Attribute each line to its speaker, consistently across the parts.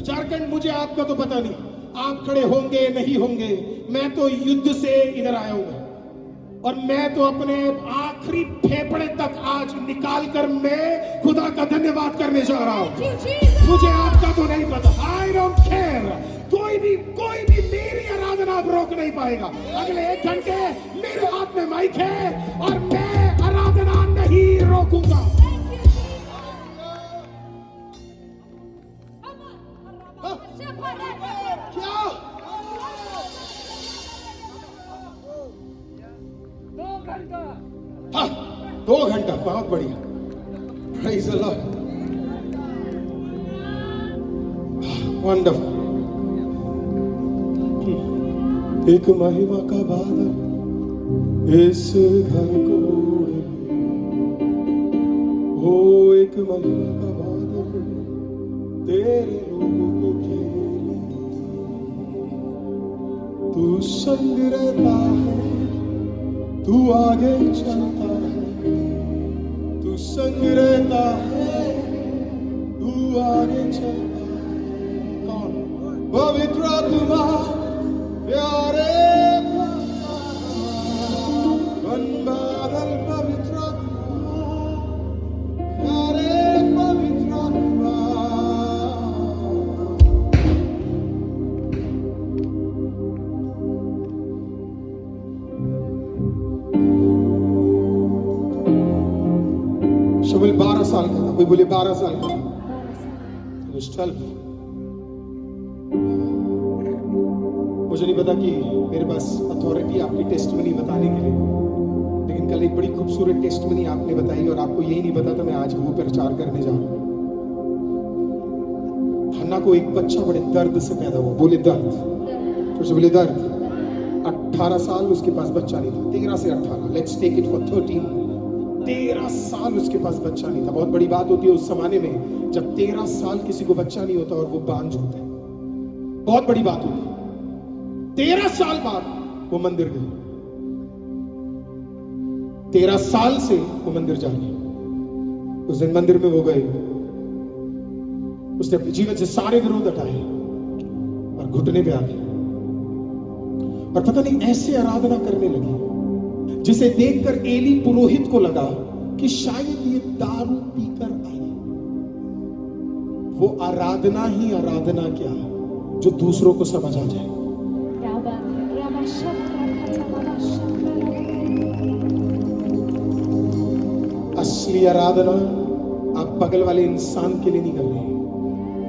Speaker 1: झारखंड मुझे आपका तो पता नहीं, आप खड़े होंगे नहीं होंगे, मैं तो युद्ध से इधर आया हूं और मैं तो अपने आखिरी फेफड़े तक आज निकाल कर मैं खुदा का धन्यवाद करने जा रहा हूं। मुझे आपका तो नहीं पता, आई डोंट केयर। कोई भी मेरी आराधना आप रोक नहीं पाएगा। अगले 1 घंटे मेरे हाथ में माइक है और मैं आराधना नहीं रोकूंगा। क्या
Speaker 2: 2 घंटा?
Speaker 1: हाँ, 2 घंटा, बहुत बढ़िया। Praise the Lord. Wonderful. एक महिमा का बादल इस घर को ओढ़े, हो एक महिमा का बादल तेरे लोगों को घेरे। तू संग रहता है, तू आगे चलता है, तू संग रहता है, तू आगे चलता है। कौन? पवित्र आत्मा प्यारे बन बादल, पवित्र आत्मा प्यारे पवित्र आत्मा। शमुएल 12 साल का था। कोई बोले 12 साल का था। 12। मुझे नहीं पता कि मेरे पास अथॉरिटी आपकी टेस्टमनी बताने के लिए, लेकिन कल एक बड़ी खूबसूरत टेस्टमनी आपने बताई और आपको यही नहीं पता था मैं आज वो प्रचार करने जा रहा हूं। हन्ना को एक बच्चा बड़े दर्द से पैदा हुआ। बोले दर्द, फिर से बोले दर्द। 18 साल उसके पास बच्चा नहीं था। 13 से 18, लेट्स टेक इट फॉर 13। 13 साल उसके पास बच्चा नहीं था। बहुत बड़ी बात होती है उस जमाने में, जब 13 साल किसी को बच्चा नहीं होता और वो बांझ होता है, बहुत बड़ी बात होती है। 13 साल बाद वो मंदिर गए। 13 साल से वो मंदिर जा रही। उस दिन मंदिर में वो गए, उसने अपने जीवन से सारे विरोध हटाए और घुटने पे आ गई और पता नहीं ऐसे आराधना करने लगी जिसे देखकर एली पुरोहित को लगा कि शायद ये दारू पीकर आई। वो आराधना ही आराधना क्या जो दूसरों को समझ आ जाए। असली आराधना आप बगल वाले इंसान के लिए नहीं कर रहे,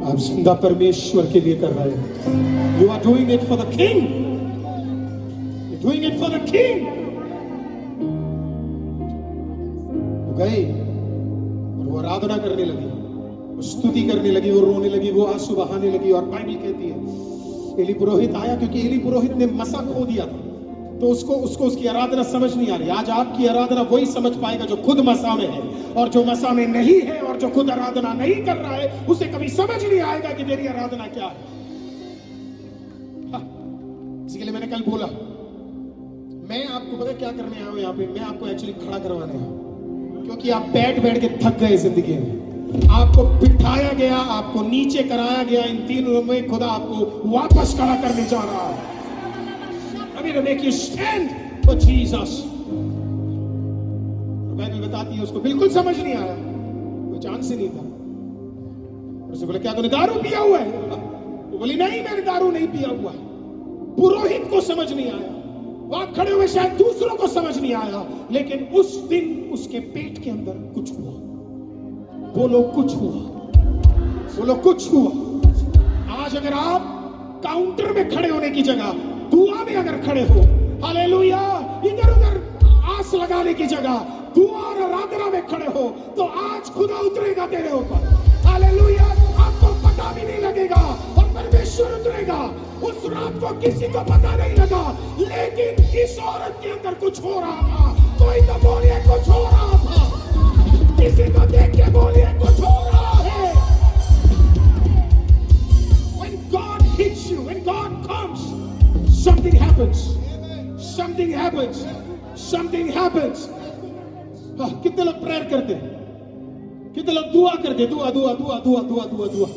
Speaker 1: आप जिंदा परमेश्वर के लिए कर रहे हैं। You are doing it for the king, you doing it for the king. वो गए और वो आराधना करने लगी, वो स्तुति करने लगी, वो रोने लगी, वो आंसू बहाने लगी। और बाइबल कहती है एली पुरोहित आया, क्योंकि एली पुरोहित ने मसा खो दिया था, तो उसको उसकी आराधना समझ नहीं आ रही। आज आपकी आराधना वही समझ पाएगा जो खुद मसा में है, और जो मसा में नहीं है और जो खुद आराधना नहीं कर रहा है उसे कभी समझ नहीं आएगा कि मेरी आराधना क्या है। इसी के लिए मैंने कल बोला, मैं आपको पता क्या करने आया हूं यहाँ पे, मैं आपको एक्चुअली खड़ा करवाने आया हूं, क्योंकि आप बैठ बैठ के थक गए जिंदगी में। आपको बिठाया गया, आपको नीचे कराया गया, इन 3 दिनों में खुदा आपको वापस खड़ा करने जा रहा है। To make you stand for Jesus। Bible बताती है उसको बिल्कुल समझ नहीं आया, कोई चांस ही नहीं था। उसने बोला क्या तूने दारू पिया हुआ है? वो बोली नहीं मैंने दारू नहीं पिया हुआ है। पुरोहित को समझ नहीं आया, वहां खड़े हुए शायद दूसरों को समझ नहीं आया, लेकिन उस दिन उसके पेट के अंदर कुछ हुआ। बोलो कुछ हुआ, बोलो कुछ हुआ। आज अगर आप काउंटर में खड़े होने की जगह दुआ में अगर खड़े हो, हालेलुया, इधर उधर आस लगाने की जगह दुआ और आराधना में खड़े हो, तो आज खुदा उतरेगा तेरे ऊपर। हालेलुया, आपको पता भी नहीं लगेगा और परमेश्वर उतरेगा। उस रात को किसी को पता नहीं लगा, लेकिन इस औरत के अंदर कुछ हो रहा था। कोई तो बोलिए कुछ हो रहा था, किसी को देख के बोलिए कुछ हो रहा है। When God hits you, when God comes, something happens, something happens, something happens। कितने लोग प्रेयर करते हैं, कितने लोग दुआ करते, दुआ दुआ दुआ दुआ दुआ दुआ दुआ।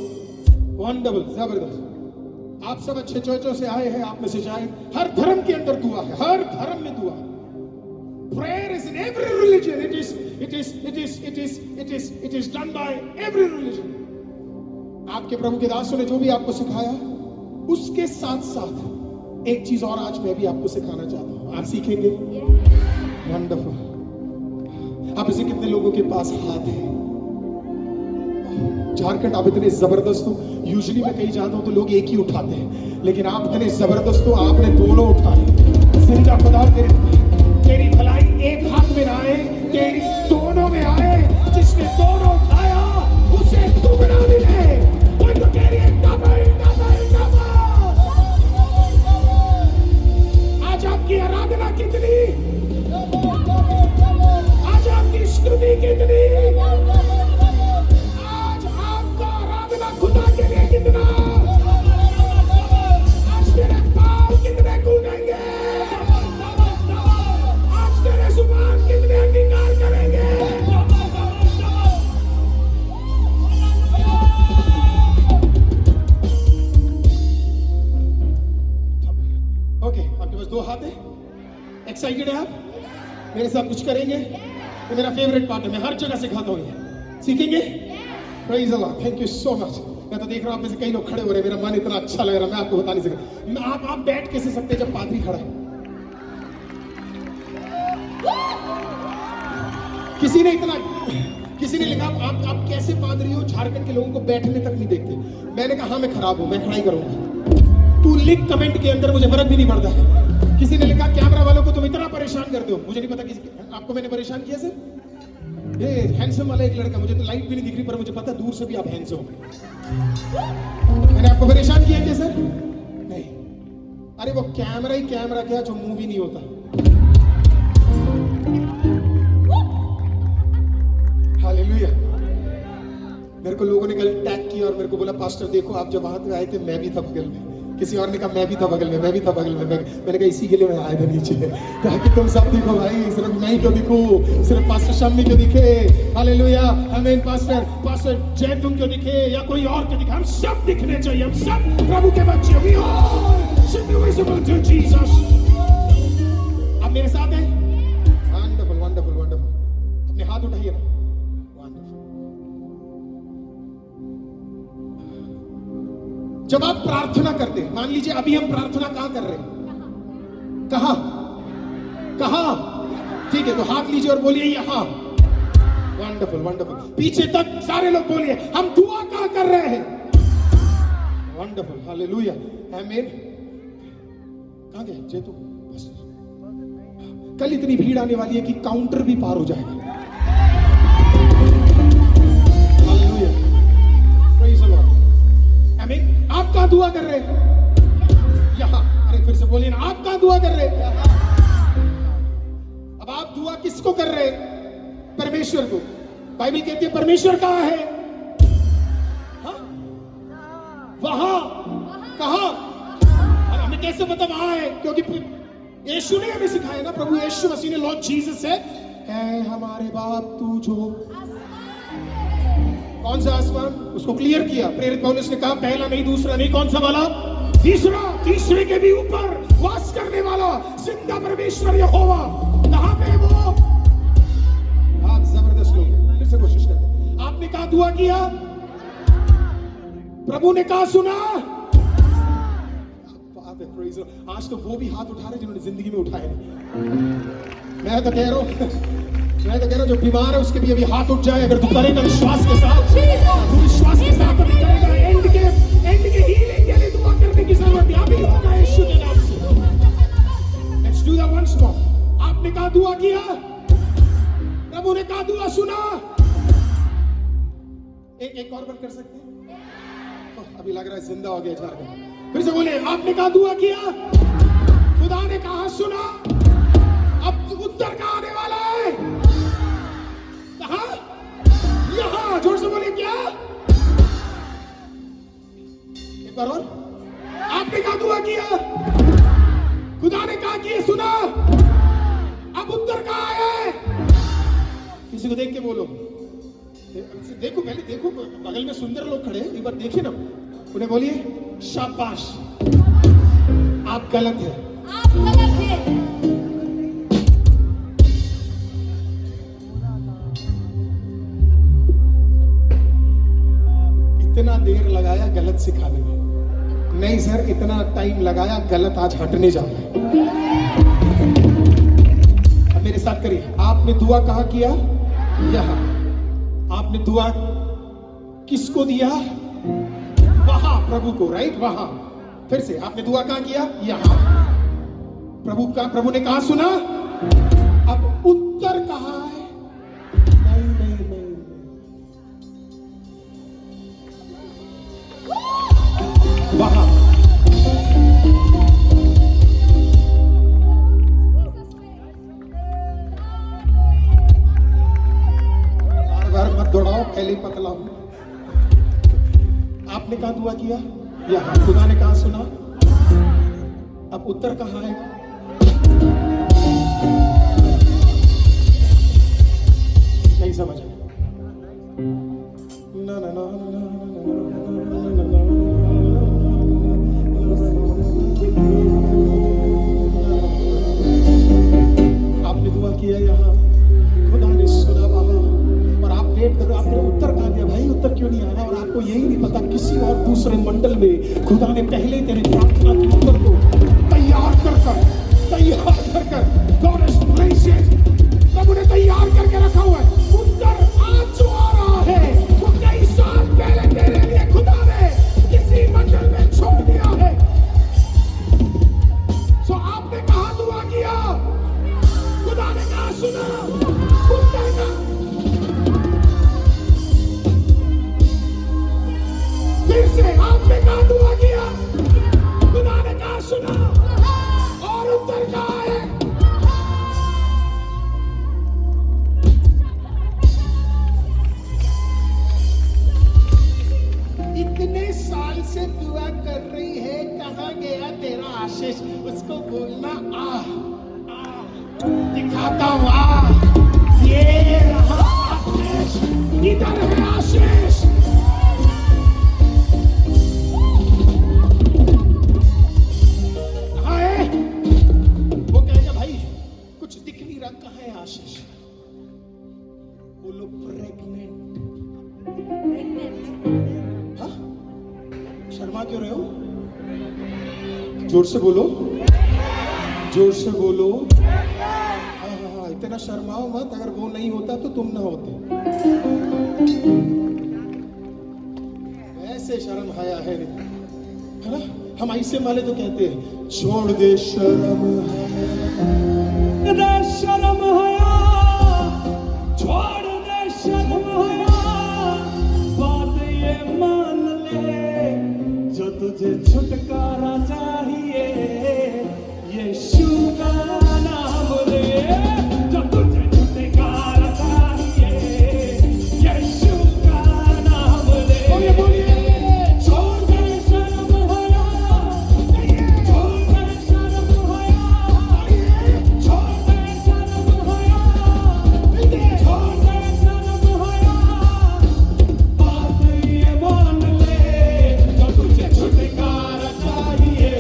Speaker 1: वंडरफुल, जबरदस्त। आप सब अच्छे चर्चों से आए हैं, आप में से शायद हर धर्म के अंदर दुआ है, हर धर्म में दुआ है। Prayer is in every religion. It is done by every religion. आपके प्रभु के दासों ने जो भी आपको सिखाया, उसके साथ साथ एक चीज और आज मैं भी आपको सिखाना चाहता हूं। आप सीखेंगे? वंडरफुल। आप इसे कितने लोगों के पास हाथ है? झारखंड आप इतने जबरदस्त हो। यूजुअली मैं कहीं जाता हूं तो लोग एक ही उठाते हैं, लेकिन आप इतने जबरदस्त हो, आपने दोनों उठाए। जिंदा खुदा तेरी भलाई एक हाथ में ना आए, तेरी दोनों में आए। जिसने दोनों उठाया उसे दुगना मिले। कोई तो कह रही है डबल डबल डबल। आज आपकी आराधना कितनी, आज आपकी स्तुति कितनी, आज आपका आराधना खुदा के लिए कितना, आज तेरे पांव कितने कूदेंगे, आज तेरे जुबान कितने अंगीकार करेंगे। ओके, आपके पास दो हाथ है, एक्साइटेड है आप? मेरे साथ कुछ करेंगे? ये मेरा फेवरेट पार्ट है, मैं हर जगह सिखाता हूँ ये। सीखेंगे? Praise the Lord, thank you so much. मैं तो देख रहा हूँ आप में से कई लोग खड़े हो रहे हैं, मेरा मन इतना अच्छा लग रहा है, मैं आपको बता नहीं सकता। आप बैठ कैसे सकते जब पादरी खड़ा है? किसी ने लिखा आप कैसे पादरी हो, झारखंड के लोगों को बैठने तक नहीं देखते। मैंने कहा हाँ मैं खराब हूं, मैं खड़ा ही करूंगा। तू लिख कमेंट के अंदर, मुझे फर्क भी नहीं पड़ता है। किसी ने लिखा कैमरा वालों को तुम इतना परेशान करते हो। मुझे नहीं पता आपको मैंने परेशान किया सर। ये हैंडसम वाला एक लड़का, मुझे तो लाइट भी नहीं दिख रही, पर मुझे पता दूर से भी आप हैंडसम हो। मैंने आपको परेशान किया क्या सर? नहीं। अरे वो कैमरा ही कैमरा क्या जो मूवी नहीं होता। हालेलुया। मेरे को लोगों ने कल टैग किया और मेरे को बोला पास्टर देखो आप जब वहां पे आए थे मैं भी था बगल में। किसी और ने कहा मैं भी था बगल में, मैं भी था बगल में। मैंने कहा इसी के लिए मैं आया था नीचे, ताकि तुम सब दिखो भाई, सिर्फ मैं ही क्यों दिखूं, सिर्फ पास्टर शामी क्यों दिखे। हालेलुया, हमें पास्टर जय तुम क्यों दिखे या कोई और क्यों दिखे, हम सब दिखने चाहिए। हम सब प्रभु के बच्चे, we all should be visible to Jesus। आप मेरे साथ हैं? Wonderful wonderful wonderful. अपने हाथ उठाइए ना। जब आप प्रार्थना करते हैं, मान लीजिए अभी हम प्रार्थना कहां कर रहे हैं? कहां? ठीक है, तो हाथ लीजिए और बोलिए यहां। Wonderful wonderful. पीछे तक सारे लोग बोलिए हम दुआ कहां कर रहे हैं? वंडरफुल, हालेलुया, आमीन। कहां गए जेतू? कल इतनी भीड़ आने वाली है कि काउंटर भी पार हो जाएगा। हालेलुया, प्रेज़ द लॉर्ड, आमीन। आप कहां दुआ कर रहे हैं? यहां। अरे फिर से बोलिए ना, आप कहां दुआ कर रहे हैं? अब आप दुआ किसको कर रहे हैं? परमेश्वर को। बाइबल कहती है परमेश्वर कहां है? वहां। कहां? हमें कैसे पता वहां है? क्योंकि यीशु ने हमें सिखाया ना, प्रभु यीशु मसीह ने, लॉर्ड जीसस से, है हमारे बाप तू जो। कौन सा आसमान? उसको क्लियर किया। प्रेरित पौलुस ने कहा पहला नहीं, दूसरा नहीं, कौन सा वाला? तीसरा। तीसरे के भी ऊपर वास करने वाला जिंदा परमेश्वर यहोवा। कहां पे वो? आप जबरदस्त लोग, फिर से कोशिश करते। आपने कहा दुआ किया, प्रभु ने कहा सुना। आज तो वो भी हाथ उठा रहे जिन्होंने जिंदगी में उठाए नहीं। मैं तो कह रहा हूं जो बीमार है उसके भी अभी हाथ उठ जाए। अगर तू करेगा विश्वास के साथ, तू विश्वास के साथ अभी करेगा, एंड के हीलिंग के लिए दुआ करने की जरूरत है। अभी होगा यीशु के नाम से। Let's do that once more. आपने कहा दुआ किया, प्रभु ने कहा दुआ सुना। एक और बार कर सकते हैं? अभी लग रहा है जिंदा हो गया झारखंड। फिर से बोले, आपने कहा दुआ किया, खुदा ने कहा सुना। अब उत्तर कहां आने वाला है? कहां? यहां। जोर से बोले क्या? एक बार और। आपने कहा दुआ किया, खुदा ने कहा कि सुना। अब उत्तर कहां है? किसी को देख के बोलो। देखो, पहले देखो, बगल में सुंदर लोग खड़े हैं, एक बार देखिए ना। उन्हें बोलिए शाबाश, आप गलत हैं।
Speaker 2: आप गलत हैं।
Speaker 1: इतना देर लगाया गलत सिखाने में, नहीं सर इतना टाइम लगाया गलत आज हटने जा रहा है। अब मेरे साथ करिए, आपने दुआ कहाँ किया? यहां। आपने दुआ किसको दिया? वहां, प्रभु को, राइट? वहां। फिर से आपने दुआ कहाँ किया? यहां। प्रभु ने कहा सुना। अब उत्तर कहाँ है? नहीं नहीं नहीं, वहां। बार मत दौड़ाओ, पहले ही पतला हूं। आपने कहा दुआ किया? यहां। खुदा ने कहा सुना। अब उत्तर कहां है? नहीं समझ आया। ना ना ना ना आपने दुआ किया यहां, खुदा ने सुना वहां, और आप वेट करो। आपने उत्तर कहा दिया भाई, उत्तर क्यों नहीं आ रहा? और आपको यही नहीं पता किसी और दूसरे मंडल में खुदा ने पहले तेरे प्रार्थना के उत्तर को तैयार कर God is gracious, प्रभु ने तैयार करके रखा हुआ है। उत्तर आज जो आ रहा है वो कई साल पहले तेरे लिए खुदा ने किसी मंडल में छोड़ दिया है। सो आपने कहा दुआ किया, खुदा ने कहा सुना। उत्तर का फिर से आपने कहा दुआ किया, खुदा ने कहा सुना, और उत्तर का है इतने साल से दुआ कर रही है, कहां गया तेरा आशीष? उसको बोलना आ दिखाता हूं, आ ये रहा आशीष, इधर है आशीष। कहां है? वो कहेगा भाई कुछ दिख नहीं रहा, कहां है आशीष? बोलो प्रेग्नेंट। हाँ? शर्मा क्यों रहे हो? जोर से बोलो, जोर से बोलो। हाँ, इतना शर्माओ मत, अगर वो नहीं होता तो तुम ना होते। ऐसे शर्म हया है नहीं, है ना? हम ऐसे वाले तो कहते हैं छोड़ दे शर्म हया, शर्म हया, छोड़ दे शर्म हया, बात ये मान ले जो तुझे छुटकारा चाहिए, यीशु का नाम ले, जो तुझे छुटकारा चाहिए, यीशु का नाम ले। बोलिए बोलिए, छोड़ दे शर्म हया, छोड़ दे शर्म हया, छोड़ दे शर्म हया, छोड़ दे शर्म हया, बात ये मान ले जो तुझे छुटकारा चाहिए,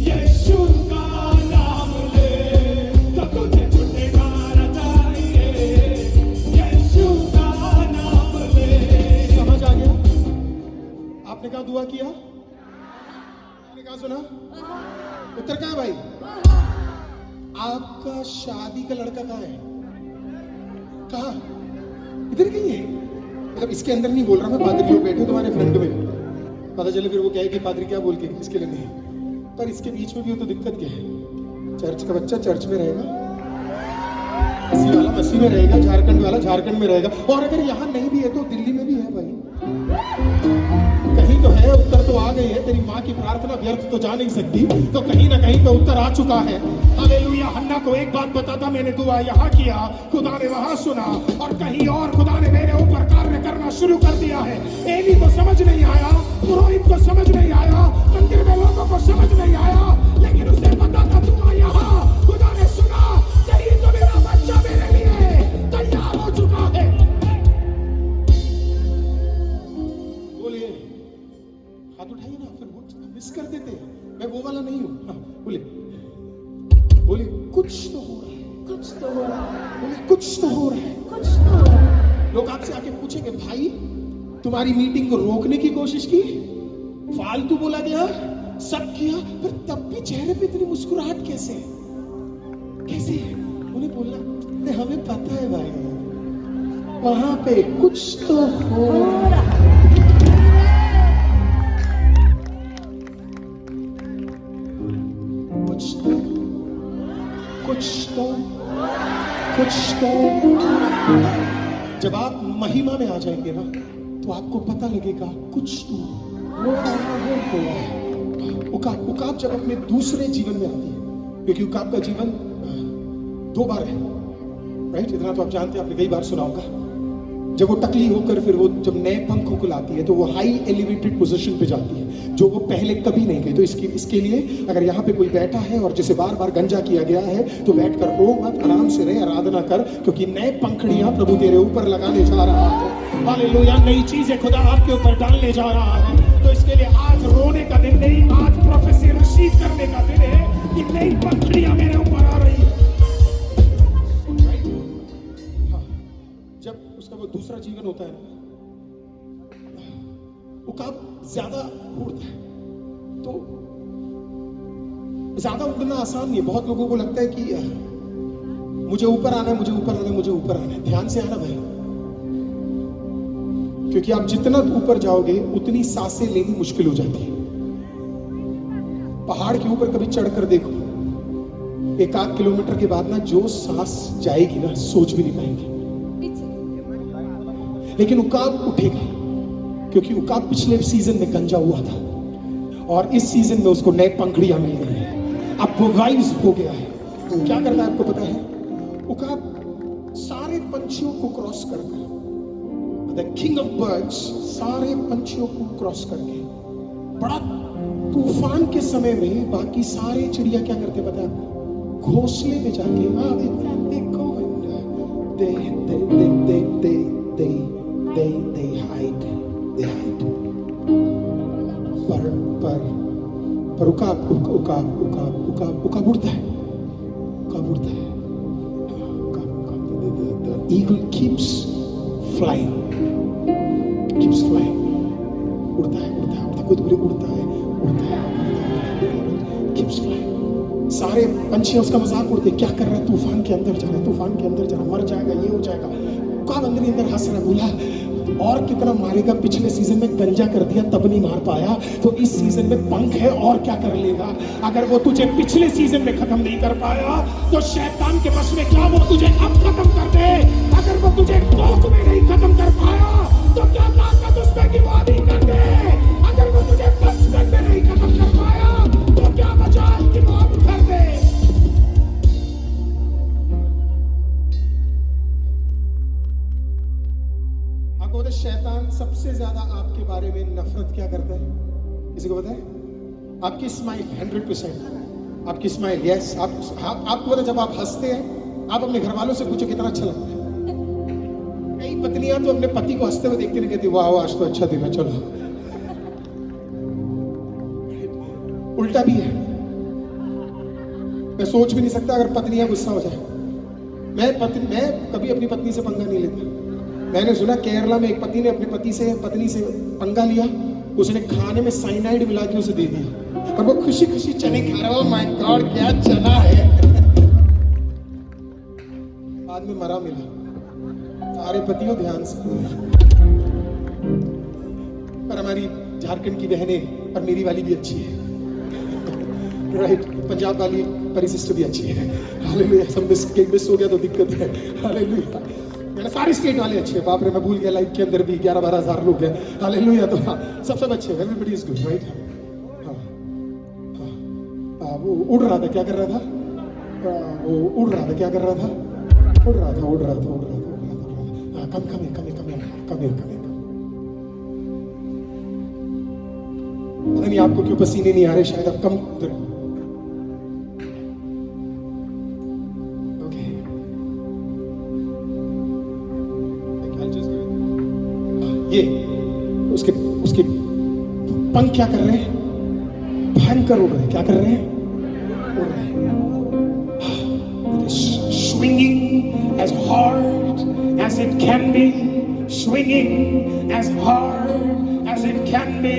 Speaker 1: यीशु का नाम ले, जो तुझे छुटकारा चाहिए, यीशु का नाम ले। समझ आ गया? आपने कहा दुआ किया, आपने कहा सुना, उत्तर कहाँ है भाई? आपका शादी का लड़का कहाँ है? कहाँ? इधर कहीं है? मतलब इसके अंदर नहीं बोल रहा मैं, पादरी लोग बैठे तुम्हारे फ्रंट में, पता चले फिर वो कहे कि पादरी क्या बोल के, इसके लिए नहीं। पर इसके बीच में भी हो तो दिक्कत क्या है? चर्च का बच्चा चर्च में रहेगा, मसीह वाला मसीह में रहेगा, झारखंड वाला झारखंड में रहेगा, और अगर यहाँ नहीं भी है तो दिल्ली में भी है भाई, कहीं तो है। उत्तर तो आ गई है, तेरी माँ की प्रार्थना व्यर्थ तो जा नहीं सकती, तो कहीं ना कहीं तो उत्तर आ चुका है। हालेलुया। हन्ना को एक बात बताता, मैंने दुआ यहाँ किया, खुदा ने वहां सुना, और कहीं और खुदा ने मेरे ऊपर कार्य करना शुरू कर दिया है। एली को समझ नहीं आया, पुरोहित को समझ नहीं आया, मंदिर में लोगों को समझ नहीं आया, लेकिन उसे पता था दुआ यहाँ, खुदा ने सुना, कहीं तो मेरा बच्चा मेरे लिए तैयार हो चुका है। बोलिए हाथ उठाइए ना, फिर मिस कर देते हैं। मैं वो वाला नहीं हूँ। हाँ, बोले बोले कुछ तो हो रहा है,
Speaker 2: कुछ तो हो रहा है,
Speaker 1: बोले कुछ तो हो रहा है।
Speaker 2: कुछ तो हो रहा है।
Speaker 1: लोग आपसे आके पूछेंगे, भाई तुम्हारी मीटिंग को रोकने की कोशिश की, फालतू बोला गया, सब किया, पर तब भी चेहरे पे इतनी मुस्कुराहट कैसे है? कैसे है? उन्हें बोलना नहीं, हमें पता है भाई, वहां पे कुछ तो हो रहा है। कुछ तो कुछ तो जब आप महिमा में आ जाएंगे ना, तो आपको पता लगेगा कुछ तो हो रहा है। उकाब जब अपने दूसरे जीवन में आती है, क्योंकि उकाब का जीवन 2 बार है, राइट? इतना तो आप जानते हैं, आपने कई बार सुना होगा। जब वो टकली होकर फिर वो जब नए पंखों को लाती है, तो वो हाई एलिवेटेड पोजीशन पे जाती है, जो वो पहले कभी नहीं गई। तो इसके लिए अगर यहाँ पे कोई बैठा है और जिसे बार बार गंजा किया गया है, तो बैठकर रो मत, आराम से रहे, आराधना कर, क्योंकि नए पंखड़ियां प्रभु तेरे ऊपर लगाने जा रहा है। हालेलुया, नई चीजें खुदा आपके ऊपर डालने जा रहा है। तो इसके लिए आज रोने का दिन नहीं, आज प्रोफेसी रिसीव करने का दिन है कि नई पंखड़ियां मेरे ऊपर आ रही है। जब उसका वो दूसरा जीवन होता है ना, उकाब ज्यादा उड़ता है, तो ज्यादा उड़ना आसान नहीं है। बहुत लोगों को लगता है कि मुझे ऊपर आना है, मुझे ऊपर आना है, मुझे ऊपर आना है। ध्यान से आना भाई, क्योंकि आप जितना ऊपर जाओगे उतनी सांसें लेनी मुश्किल हो जाती है। पहाड़ के ऊपर कभी चढ़कर देखो, 1-8 किलोमीटर के बाद ना जो सांस जाएगी ना, सोच भी नहीं पाएंगे। लेकिन उकाब उठेगा, क्योंकि उकाब पिछले सीजन में गंजा हुआ था और इस सीजन में उसको नए पंखड़ियां मिल गई है। अब वो वाइज हो गया है। तो क्या करता है आपको पता है? उकाब सारे पंछियों को क्रॉस करके, द किंग ऑफ बर्ड्स, सारे पंछियों को क्रॉस करके, बड़ा तूफान के समय में बाकी सारे चिड़िया क्या करते पता है आपको? घोंसले में जाके they hide. पर उकाब उड़ता है। The eagle keeps flying. उड़ता है, खुद भी उड़ता है, keeps flying. सारे पंछी उसका मजाक उड़ते, क्या कर रहा है? तूफान के अंदर जा रहा है, मर जाएगा, ये हो जाएगा। उकाब अंदर हंस रहा, बोला और कितना मारेगा? पिछले सीजन में गंजा कर दिया तब नहीं मार पाया, तो इस सीजन में पंख है और क्या कर लेगा? अगर वो तुझे पिछले सीजन में खत्म नहीं कर पाया, तो शैतान के बस में क्या वो तुझे अब खत्म कर दे? अगर वो तुझे कोख में नहीं खत्म कर पाया, तो क्या ताकत उसमें की वादी कर दे? अगर वो तुझे बचपन में नहीं खत्म कर पाया, तो क्या मजाल की मौत कर दे? शैतान सबसे ज्यादा आपके बारे में नफरत क्या करता है? किसी को पता है? आपकी स्माइल 100%, आपकी स्माइल, यस। आपको पता, जब आप हंसते हैं, आप अपने घर वालों से पूछो कितना अच्छा लगता है। कई पत्नियां तो अपने पति को हंसते हुए देखती नहीं, कहती वाह आज तो अच्छा दिन है, चलो। उल्टा भी है। मैं सोच भी नहीं सकता अगर पत्नियां गुस्सा हो जाए। मैं कभी अपनी पत्नी से पंगा नहीं लेता। मैंने सुना केरला में एक पति ने अपनी पत्नी से पंगा लिया, उसने खाने में साइनाइड मिला के उसे दे दिया और वो खुशी खुशी चने खा रहा है। ओह माय गॉड, क्या चना है। बाद में मरा मिला। सारे पतियों ध्यान से, पर हमारी झारखंड की बहनें और मेरी वाली भी अच्छी है, राइट? पंजाब वाली परिसिस्टर भी अच्छी है। हालेलुया। सब मिस हो गया तो दिक्कत है। हालेलुया। मैंने सारी स्टेट वाले अच्छे हैं। बाप रे, मैं भूल गया लाइव के अंदर भी 11-12 हजार लोग हैं। हालेलुया। तो हाँ, सब अच्छे हैं। Everybody is good, right? वो उड़ रहा था, क्या कर रहा था? वो उड़ रहा था, क्या कर रहा था? उड़ रहा था। कम पता नहीं आपको क्यों पसीने नहीं आ रहे, शायद आप कम। ये उसके पंख क्या कर रहे हैं? भयंकर उड़ रहे हैं। क्या कर रहे हैं? उड़ रहे हैं। It is swinging as hard as it can be, swinging as hard as it can be.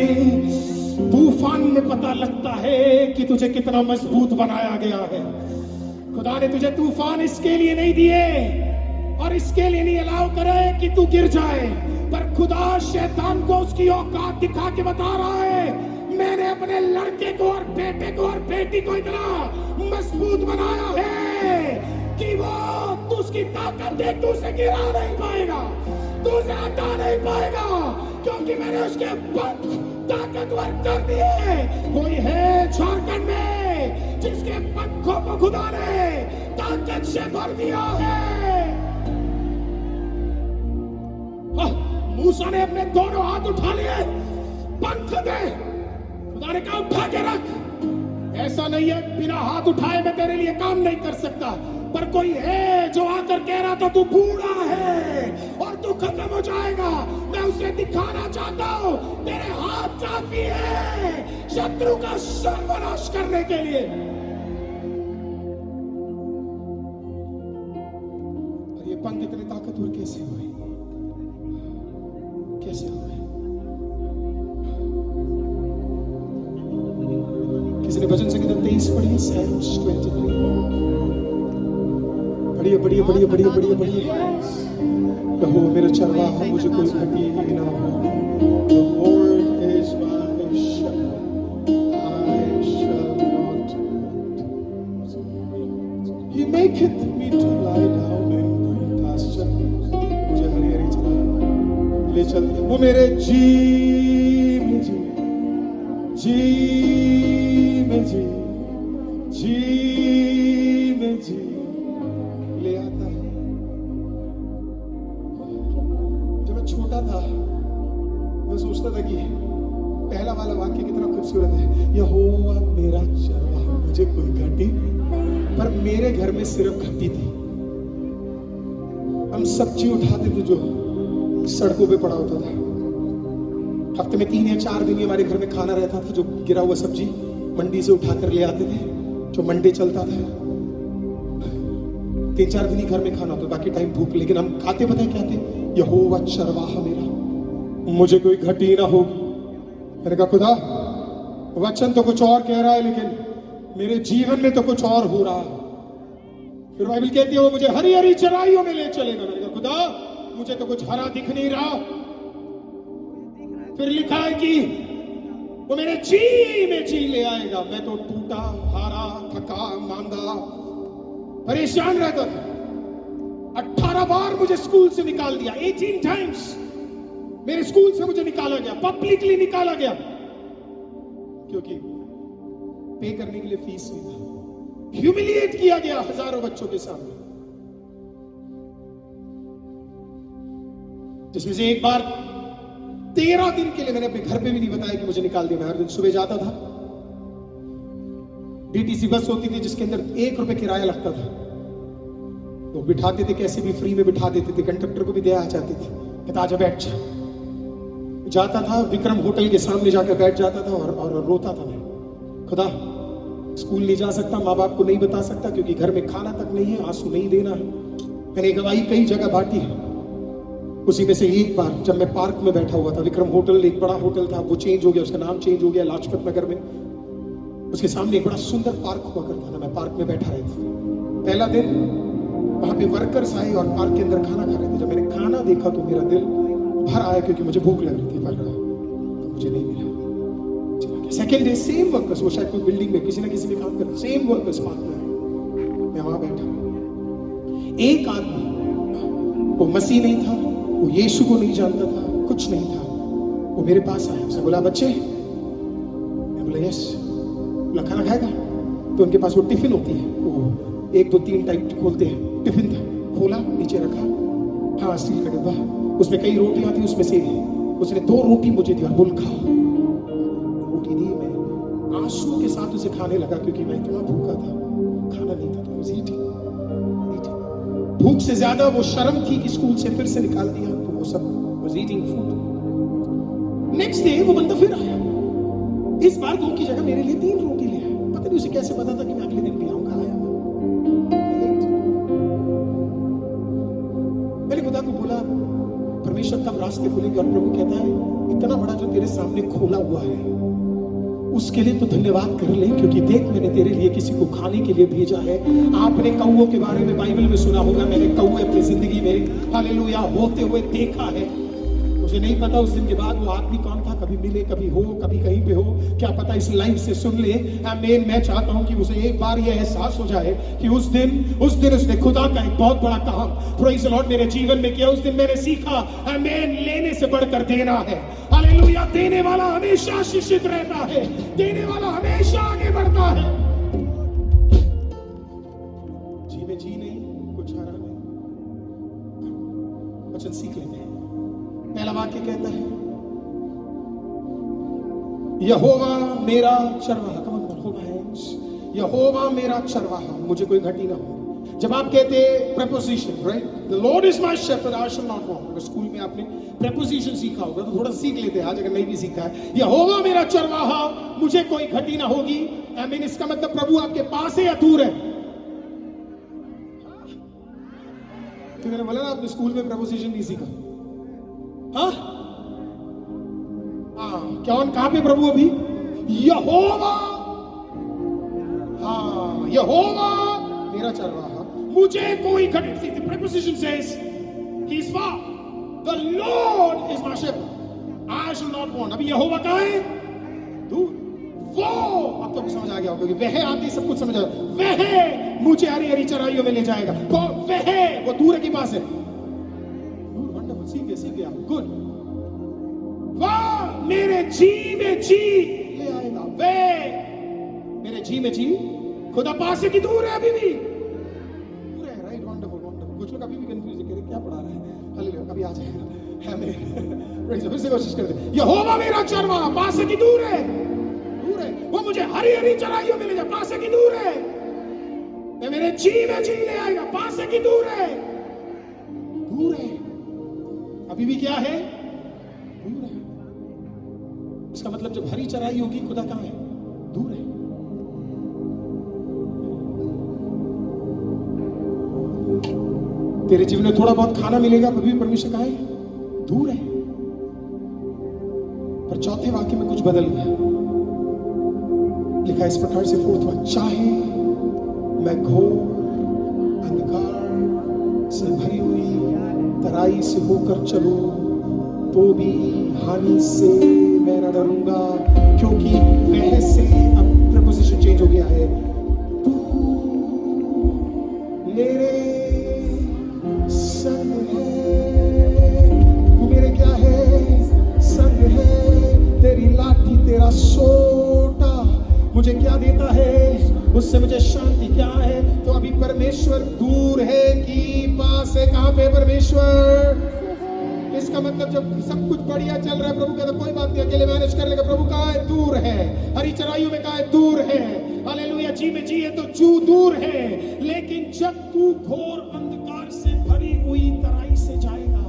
Speaker 1: तूफान में पता लगता है कि तुझे कितना मजबूत बनाया गया है। खुदा ने तुझे तूफान इसके लिए नहीं दिए और इसके लिए नहीं अलाउ करे कि तू गिर जाए, पर खुदा शैतान को उसकी औकात दिखा के बता रहा है, मैंने अपने लड़के को और बेटे को और बेटी को इतना मजबूत बनाया है कि वो तू उसकी ताकत देख तू उसे गिरा नहीं पाएगा, तू उसे हटा नहीं पाएगा, क्योंकि मैंने उसके पंख ताकतवर कर दिए। कोई है झारखंड में जिसके पंखों को खुदा ने ताकत से भर दिया है। मूसा ने अपने दोनों हाथ उठा लिए, पंख दे, खुदा ने कहा उठा के रख। ऐसा नहीं है बिना हाथ उठाए मैं तेरे लिए काम नहीं कर सकता, पर कोई है जो आकर कह रहा था तू बूढ़ा है और तू खत्म हो जाएगा। मैं उसे दिखाना चाहता हूं तेरे हाथ काफी है शत्रु का सर्वनाश करने के लिए। और ये पंख इतने ताकतवर कैसे हुए? कैसे हुए? किसी ने भजन संगीत 23 पढ़ी है, Psalms 23। बढ़िया बढ़िया बढ़िया बढ़िया बढ़िया बढ़िया। कहो मेरा चरवाहा मुझे कोई घटी ना हो। The Lord is my shepherd, I shall not want. He maketh me to lie down in green pasture. मुझे हरी हरी चला ले चल। वो मेरे जी में जी में जी में जी ले आता है। जब मैं छोटा था मैं सोचता था कि पहला वाला वाक्य कितना खूबसूरत है, यहोवा मेरा चरवाहा मुझे कोई घटी, पर मेरे घर में सिर्फ घटी थी। हम सब्जी उठाते थे जो सड़कों पे पड़ा होता था। हफ्ते में 3 या 4 दिन हमारे घर में खाना रहता था, जो गिरा हुआ सब्जी मंडी से उठाकर ले आते थे, जो मंडे चलता था। 3-4 दिन ही घर में खाना होता, बाकी टाइम भूख। लेकिन हम खाते पता है क्या थे? यहोवा चरवाहा मेरा, मुझे कोई घटी ना होगी। मैंने कहा खुदा वचन तो कुछ और कह रहा है, लेकिन मेरे जीवन में तो कुछ और हो रहा है। फिर बाइबल कहती है वो मुझे हरी हरी चराइयों में ले चलेगा। मैंने कहा खुदा मुझे तो कुछ हरा दिख नहीं रहा। फिर लिखा है कि वो मेरे जी में जी ले आएगा। मैं तो टूटा हारा थका मांदा परेशान रहता था। 18 बार मुझे स्कूल से निकाल दिया, 18 टाइम्स मेरे स्कूल से मुझे निकाला गया, पब्लिकली निकाला गया, क्योंकि पे करने के लिए फीस नहीं था। ह्यूमिलिएट किया गया हजारों बच्चों के सामने, जिसमें से एक बार 13 दिन के लिए मैंने अपने घर पे भी नहीं बताया कि मुझे निकाल दिया। मैं हर दिन सुबह जाता था, डीटीसी बस होती थी जिसके अंदर 1 रुपए किराया लगता था, तो बिठाते थे, कैसे भी फ्री में बिठा देते थे। कंडक्टर को भी दया आ जाती थी, कहता आजा बैठ जा। जाता था विक्रम होटल के सामने जाकर बैठ जाता था और रोता था। मैं खुदा स्कूल नहीं जा सकता, माँ बाप को नहीं बता सकता, क्योंकि घर में खाना तक नहीं है, आंसू नहीं देना है। मैंने गवाही कई जगह बांटी है। उसी में से एक बार जब मैं पार्क में बैठा हुआ था, विक्रम होटल एक बड़ा होटल था, वो चेंज हो गया, उसका नाम चेंज हो गया लाजपत नगर में। उसके सामने एक बड़ा सुंदर पार्क हुआ करता था, मैं पार्क में बैठा रहता था। पहला दिन वहां पे वर्कर्स आए और पार्क के अंदर खाना खा रहे थे। जब मैंने खाना देखा तो मेरा दिल भर आया, क्योंकि मुझे भूख लग रही थी, पर तो मुझे नहीं मिला, चला गया। सेकेंड डे सेम वर्कर्स, वो शायद कोई बिल्डिंग में किसी ना किसी में काम करते, सेम वर्कर्स पार्क में आए। मैं वहां बैठा, एक आदमी, वो मसीह नहीं था, वो यीशु को नहीं जानता था, कुछ नहीं था, वो मेरे पास आया। उसने बोला बच्चे, मैं बोला यस। बोला खाना खाएगा? तो उनके पास वो टिफिन होती है, वो 1 2 3 टाइप खोलते हैं। टिफिन था, खोला, नीचे रखा, हाँ स्टील का डिब्बा, उसमें कई रोटियां थी, उसमें से उसने 2 रोटी मुझे दी, बोल खाओ। रोटी दी, मैं आंसू के साथ उसे खाने लगा, क्योंकि मैं इतना भूखा था, खाना नहीं था, तो मुझे भूख से ज्यादा वो शर्म थी कि स्कूल से फिर से निकाल दिया, तो वो सब was eating food। Next day वो बंदा फिर आया, इस बार 2 की जगह मेरे लिए 3 रोटी ले आया। पता नहीं उसे कैसे पता था कि मैं अगले दिन भी आऊंगा। आया मैंने खुदा को बोला, परमेश्वर कब रास्ते खुलेंगे? और प्रभु कहता है, इतना बड़ा जो तेरे सामने खोला हुआ है उसके लिए तो धन्यवाद कर ले, क्योंकि देख मैंने तेरे लिए किसी को खाने के लिए भेजा है। आपने कौओं के बारे में बाइबल में सुना होगा, मैंने कौए अपनी जिंदगी में हालेलुया होते हुए देखा है। मुझे नहीं पता उस दिन के बाद वो आदमी कौन था, कभी मिले, कभी हो, कभी कहीं पे हो, क्या पता इस लाइव से सुन ले। आमीन। मैं चाहता हूं कि उसे एक बार यह एहसास हो जाए कि उस दिन उसने खुदा का एक बहुत बड़ा काम प्रेज़ द लॉर्ड मेरे जीवन में किया। उस दिन मैंने सीखा, आमीन, लेने से बढ़कर देना है। हालेलुया। देने वाला हमेशा शिक्षित रहता है, देने वाला हमेशा आगे बढ़ता है। जी में जी नहीं, कुछ हरा नहीं। वचन सीख लेते हैं। पहला वाक्य कहता है, यहोवा मेरा चरवाहा। Come on hold my hands. Jehovah मेरा चरवाहा, मुझे कोई घटी ना हो। जब आप कहते preposition, right, the lord is my shepherd I shall not want. अगर स्कूल में आपने प्रेपोजिशन सीखा होगा तो थोड़ा सीख लेते हैं आज, अगर नहीं भी सीखा है। यहोवा मेरा चरवाहा, मुझे कोई घटी ना होगी। आमीन। इसका मतलब प्रभु आपके पास है या दूर है? तो मैंने बोला ना, आपने स्कूल में प्रेपोजिशन नहीं सीखा। हाँ, कौन कहां पे प्रभु अभी? यहोवा। हाँ, यहोवा मेरा चरवाहा, मुझे कोई घटी। The preposition says he is far. The Lord is my shepherd. I shall not want. अभी यहोवा कहाँ है? दूर। वो, अब तो समझ आ गया होगा कि वह आते सब कुछ समझ आ गया। वह मुझे हरी हरी चराइयों में ले जाएगा। तो वह, वो दूर है कि पास है? वंडरफुल। सीख गया। गुड। वह मेरे जी में जी ले आएगा। वह मेरे जी में जी। खुदा पास है कि दूर है? अभी भी दूर है। राइट। Wonderful wonderful. कुछ लोग अभी भी कंफ्यूज है, क्या पढ़ा रहे हैं। हालेलुया। अभी आ जाएगा। आमीन। फिर से कोशिश करते हैं। यहोवा मेरा चरवाहा, पास है कि दूर है? दूर है। वो मुझे हरी हरी चराइयों में ले जाए, पास है कि दूर है? मैं मेरे जी में जी ले आएगा, पास है कि दूर है? दूर है। अभी भी क्या है? दूर है। इसका मतलब जब हरी चराई होगी, खुदा कहां है? दूर है। तेरे जीवन में थोड़ा बहुत खाना मिलेगा, अभी परमेश्वर कहां है? दूर है। पर चौथे वाक्य में कुछ बदल गया। लिखा इस प्रकार से, 4th वाक्य, चाहे मैं घोर अंधकार से भरी हुई तराई से होकर चलूं, तो भी हानि से मैं न डरूंगा, क्योंकि वह से, अब प्रपोजिशन चेंज हो गया है, तू मेरे संग है। तू मेरे क्या है? संग है। तेरी लाठी, तेरा सोटा मुझे क्या देता है? उससे मुझे शांति। क्या है? तो अभी परमेश्वर दूर है कि पास है? कहां पे परमेश्वर? इसका मतलब जब सब कुछ बढ़िया चल रहा है, प्रभु कहता कोई बात नहीं, अकेले मैनेज कर लेगा। प्रभु कहां है? दूर है। हरी चराइयों में कहां है? दूर है। हालेलुया। जी में जी है तो जू दूर है। लेकिन जब तू घोर अंधकार से भरी हुई तराई से जाएगा,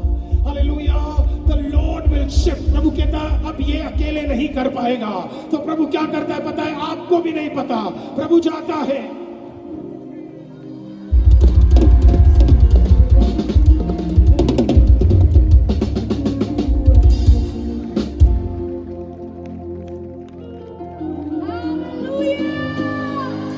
Speaker 1: hallelujah, the lord will shift. प्रभु कहता है अब ये अकेले नहीं कर पाएगा। तो प्रभु क्या करता है पता है? आपको भी नहीं पता। प्रभु जाता है,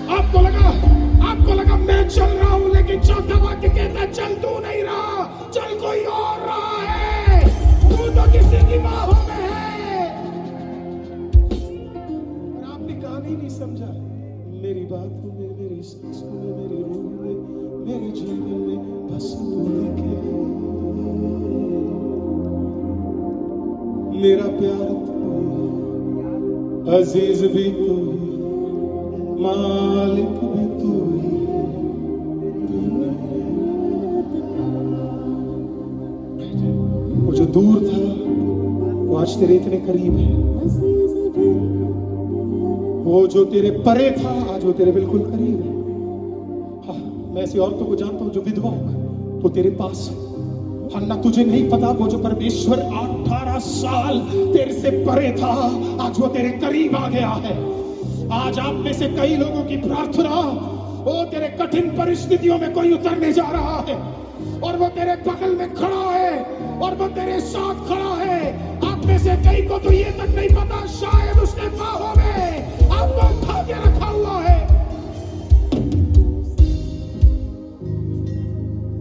Speaker 1: आपको लगा मैं चल रहा हूं, लेकिन चौथा वाक्य कहता है चल तू नहीं रहा, चल कोई और रहा है। तू तो किसी की बाहों में है। और आपने कहानी नहीं समझा। मेरी बातों में, मेरी सांसों में, मेरी रूह में, मेरे जीवन में बस तू दिखे। मेरा प्यार तू है, अजीज भी तू है, मालिक भी तू ही। वो जो दूर था वो आज तेरे इतने करीब है। वो जो तेरे परे था आज वो तेरे बिल्कुल करीब है। हाँ, मैं ऐसी औरतों को जानता हूं जो विधवा होगा तो तेरे पास है। हाँ, ना तुझे नहीं पता वो जो परमेश्वर 18 साल तेरे से परे था, आज वो तेरे करीब आ गया है। आज आप में से कई लोगों की प्रार्थना, वो तेरे कठिन परिस्थितियों में कोई उतरने जा रहा है और वो तेरे बगल में खड़ा है और वो तेरे साथ खड़ा है। आप में से कई को तो ये तक नहीं पता, शायद उसने बाहों में आपको उठा के रखा हुआ है।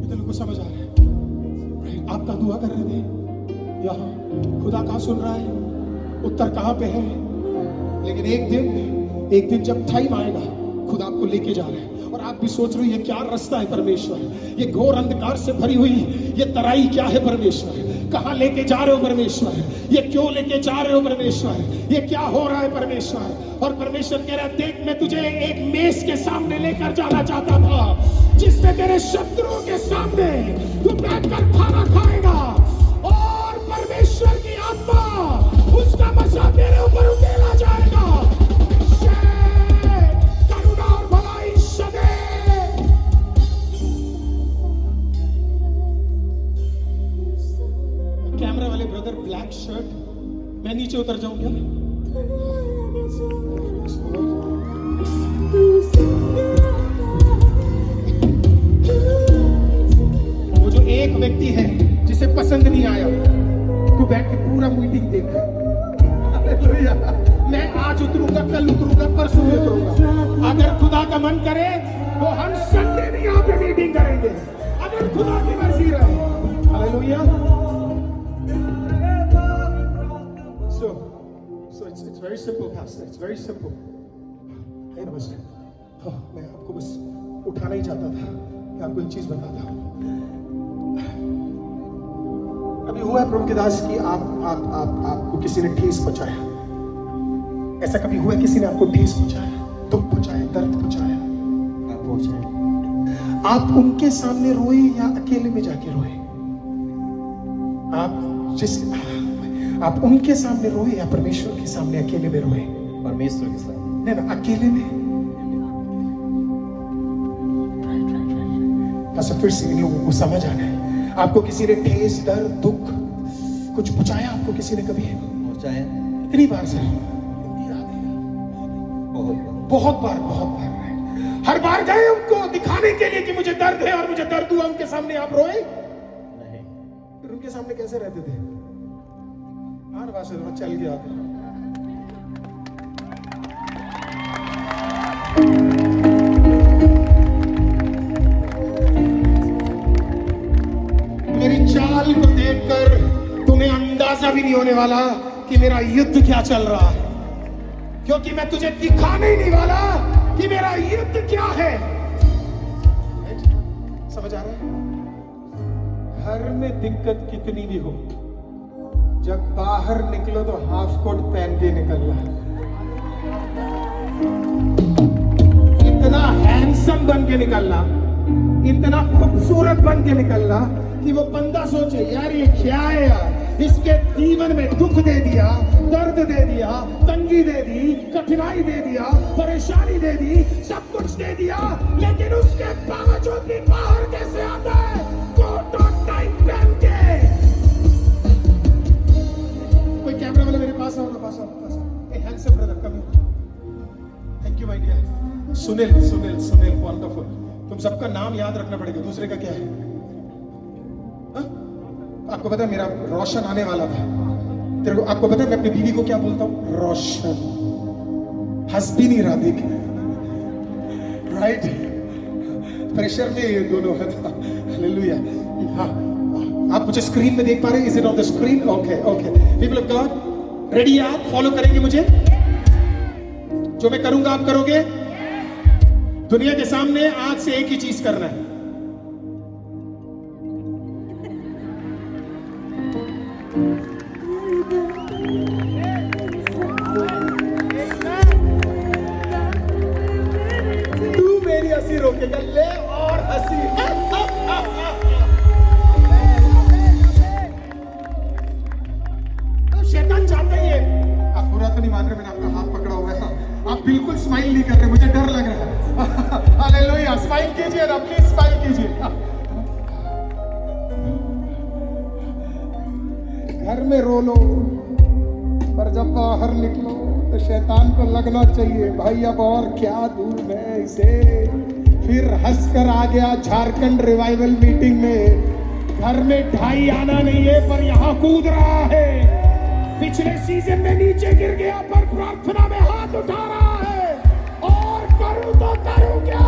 Speaker 1: इतने को समझ आ रहा है? आपका दुआ कर रहे थे यहाँ, खुदा कहाँ सुन रहा है, उत्तर कहाँ पे है? लेकिन एक दिन जब टाइम आएगा, खुदा आपको लेके जा रहे हैं और आप भी सोच रहे हो ये क्या रास्ता है परमेश्वर, ये घोर अंधकार से भरी हुई ये तराई क्या है परमेश्वर, कहाँ लेके जा रहे हो परमेश्वर, ये क्यों लेके जा रहे हो परमेश्वर, ये क्या हो रहा है परमेश्वर। और परमेश्वर कह रहा है, देख मैं तुझे एक मेज के सामने लेकर जाना चाहता था, जिसमें तेरे शत्रुओं के सामने तू बैठकर खाना खाएगा और परमेश्वर की आत्मा उसका मसा तेरे ऊपर उकेला जाएगा। कैमरा वाले ब्रदर, ब्लैक शर्ट, मैं नीचे उतर जाऊं क्या? वो जो एक व्यक्ति है जिसे पसंद नहीं आया, तू बैठ के पूरा मीटिंग देख। मैं आज उतरूंगा, कल उतरूंगा, परसों उतरूंगा। अगर खुदा का मन करे तो हम संडे भी यहाँ पे मीटिंग करेंगे, अगर खुदा की मर्जी रहे। Hallelujah. So it's very simple, Pastor. It's very simple. Hey, बस मैं आपको बस उठाना ही चाहता था। मैं आपको एक चीज बताता हूँ। अभी हुआ है प्रभु के दास की आपको किसी ने ठेस पहुंचाया। ऐसा कभी हुआ है किसी ने आपको ठेस पहुंचाया, दुख पहुंचाया, दर्द पहुंचाया? आप उनके सामने रोए या अकेले में जाके रोए? आप उनके सामने रोए या परमेश्वर के सामने अकेले में रोए?
Speaker 3: परमेश्वर के सामने।
Speaker 1: नहीं ना, अकेले में। अच्छा, फिर से इन लोगों को समझ आ गया। आपको किसी ने ठेस, दर्द, दुख कुछ पहुंचाया? आपको किसी ने कभी
Speaker 3: पहुंचाया?
Speaker 1: कितनी बार से? बहुत बार। हर बार गए उनको दिखाने के लिए कि मुझे दर्द है और मुझे दर्द हुआ, उनके सामने आप रोए
Speaker 3: नहीं?
Speaker 1: फिर उनके सामने कैसे रहते थे? हर बार से थोड़ा चल गया था। मेरी चाल को देखकर तुम्हें अंदाजा भी नहीं होने वाला कि मेरा युद्ध क्या चल रहा है, क्योंकि मैं तुझे दिखाने ही नहीं वाला कि मेरा युद्ध क्या है। समझ आ रहा है? घर में दिक्कत कितनी भी हो, जब बाहर निकलो तो हाफ कोट पहन के निकलना। इतना हैंडसम बन के निकलना, इतना खूबसूरत बन के निकलना कि वो बंदा सोचे यार ये क्या है यार, इसके जीवन में दुख दे दिया, दर्द दे दिया, तंगी दे दी, कठिनाई दे दिया, परेशानी दे दी, सब कुछ दे दिया, लेकिन उसके बावजूद भी बाहर कैसे आता है? कोट और टाई पहन के। कोई कैमरा वाला मेरे पास आओ ना, पास आओ। A handsome brother, come here. Thank you my dear. Sunil, wonderful. तुम सबका नाम याद रखना पड़ेगा, दूसरे का क्या है? आपको पता है मेरा रोशन आने वाला था, तेरे को आपको पता है मैं अपनी बीवी को क्या बोलता हूँ? रोशन। हंस भी नहीं रहा, देख राइट, प्रेशर में ये दोनों है। हालेलुया। हाँ, आप मुझे स्क्रीन में देख पा रहे हैं? Is it on the screen? Okay. People of God, ready? आप फॉलो करेंगे मुझे? जो मैं करूंगा आप करोगे? दुनिया के सामने आज से एक ही चीज करना है। तू मेरी हंसी रोकेगा, ले और हंसी। शैतान चाहता ही है। आप बुरा तो नहीं मान रहे, मैंने आपका हाथ पकड़ा हुआ है। आप बिल्कुल स्माइल नहीं कर रहे, मुझे डर लग रहा है। हालेलुया। स्माइल कीजिए ना, प्लीज स्माइल कीजिए। घर में रो लो, पर जब बाहर निकलो तो शैतान को लगना चाहिए भाई अब और क्या दूर मैं इसे। फिर हंसकर आ गया झारखंड रिवाइवल मीटिंग में। घर में ढाई आना नहीं है पर यहाँ कूद रहा है। पिछले सीजन में नीचे गिर गया पर प्रार्थना में हाथ उठा रहा है। और करूं तो करूं क्या,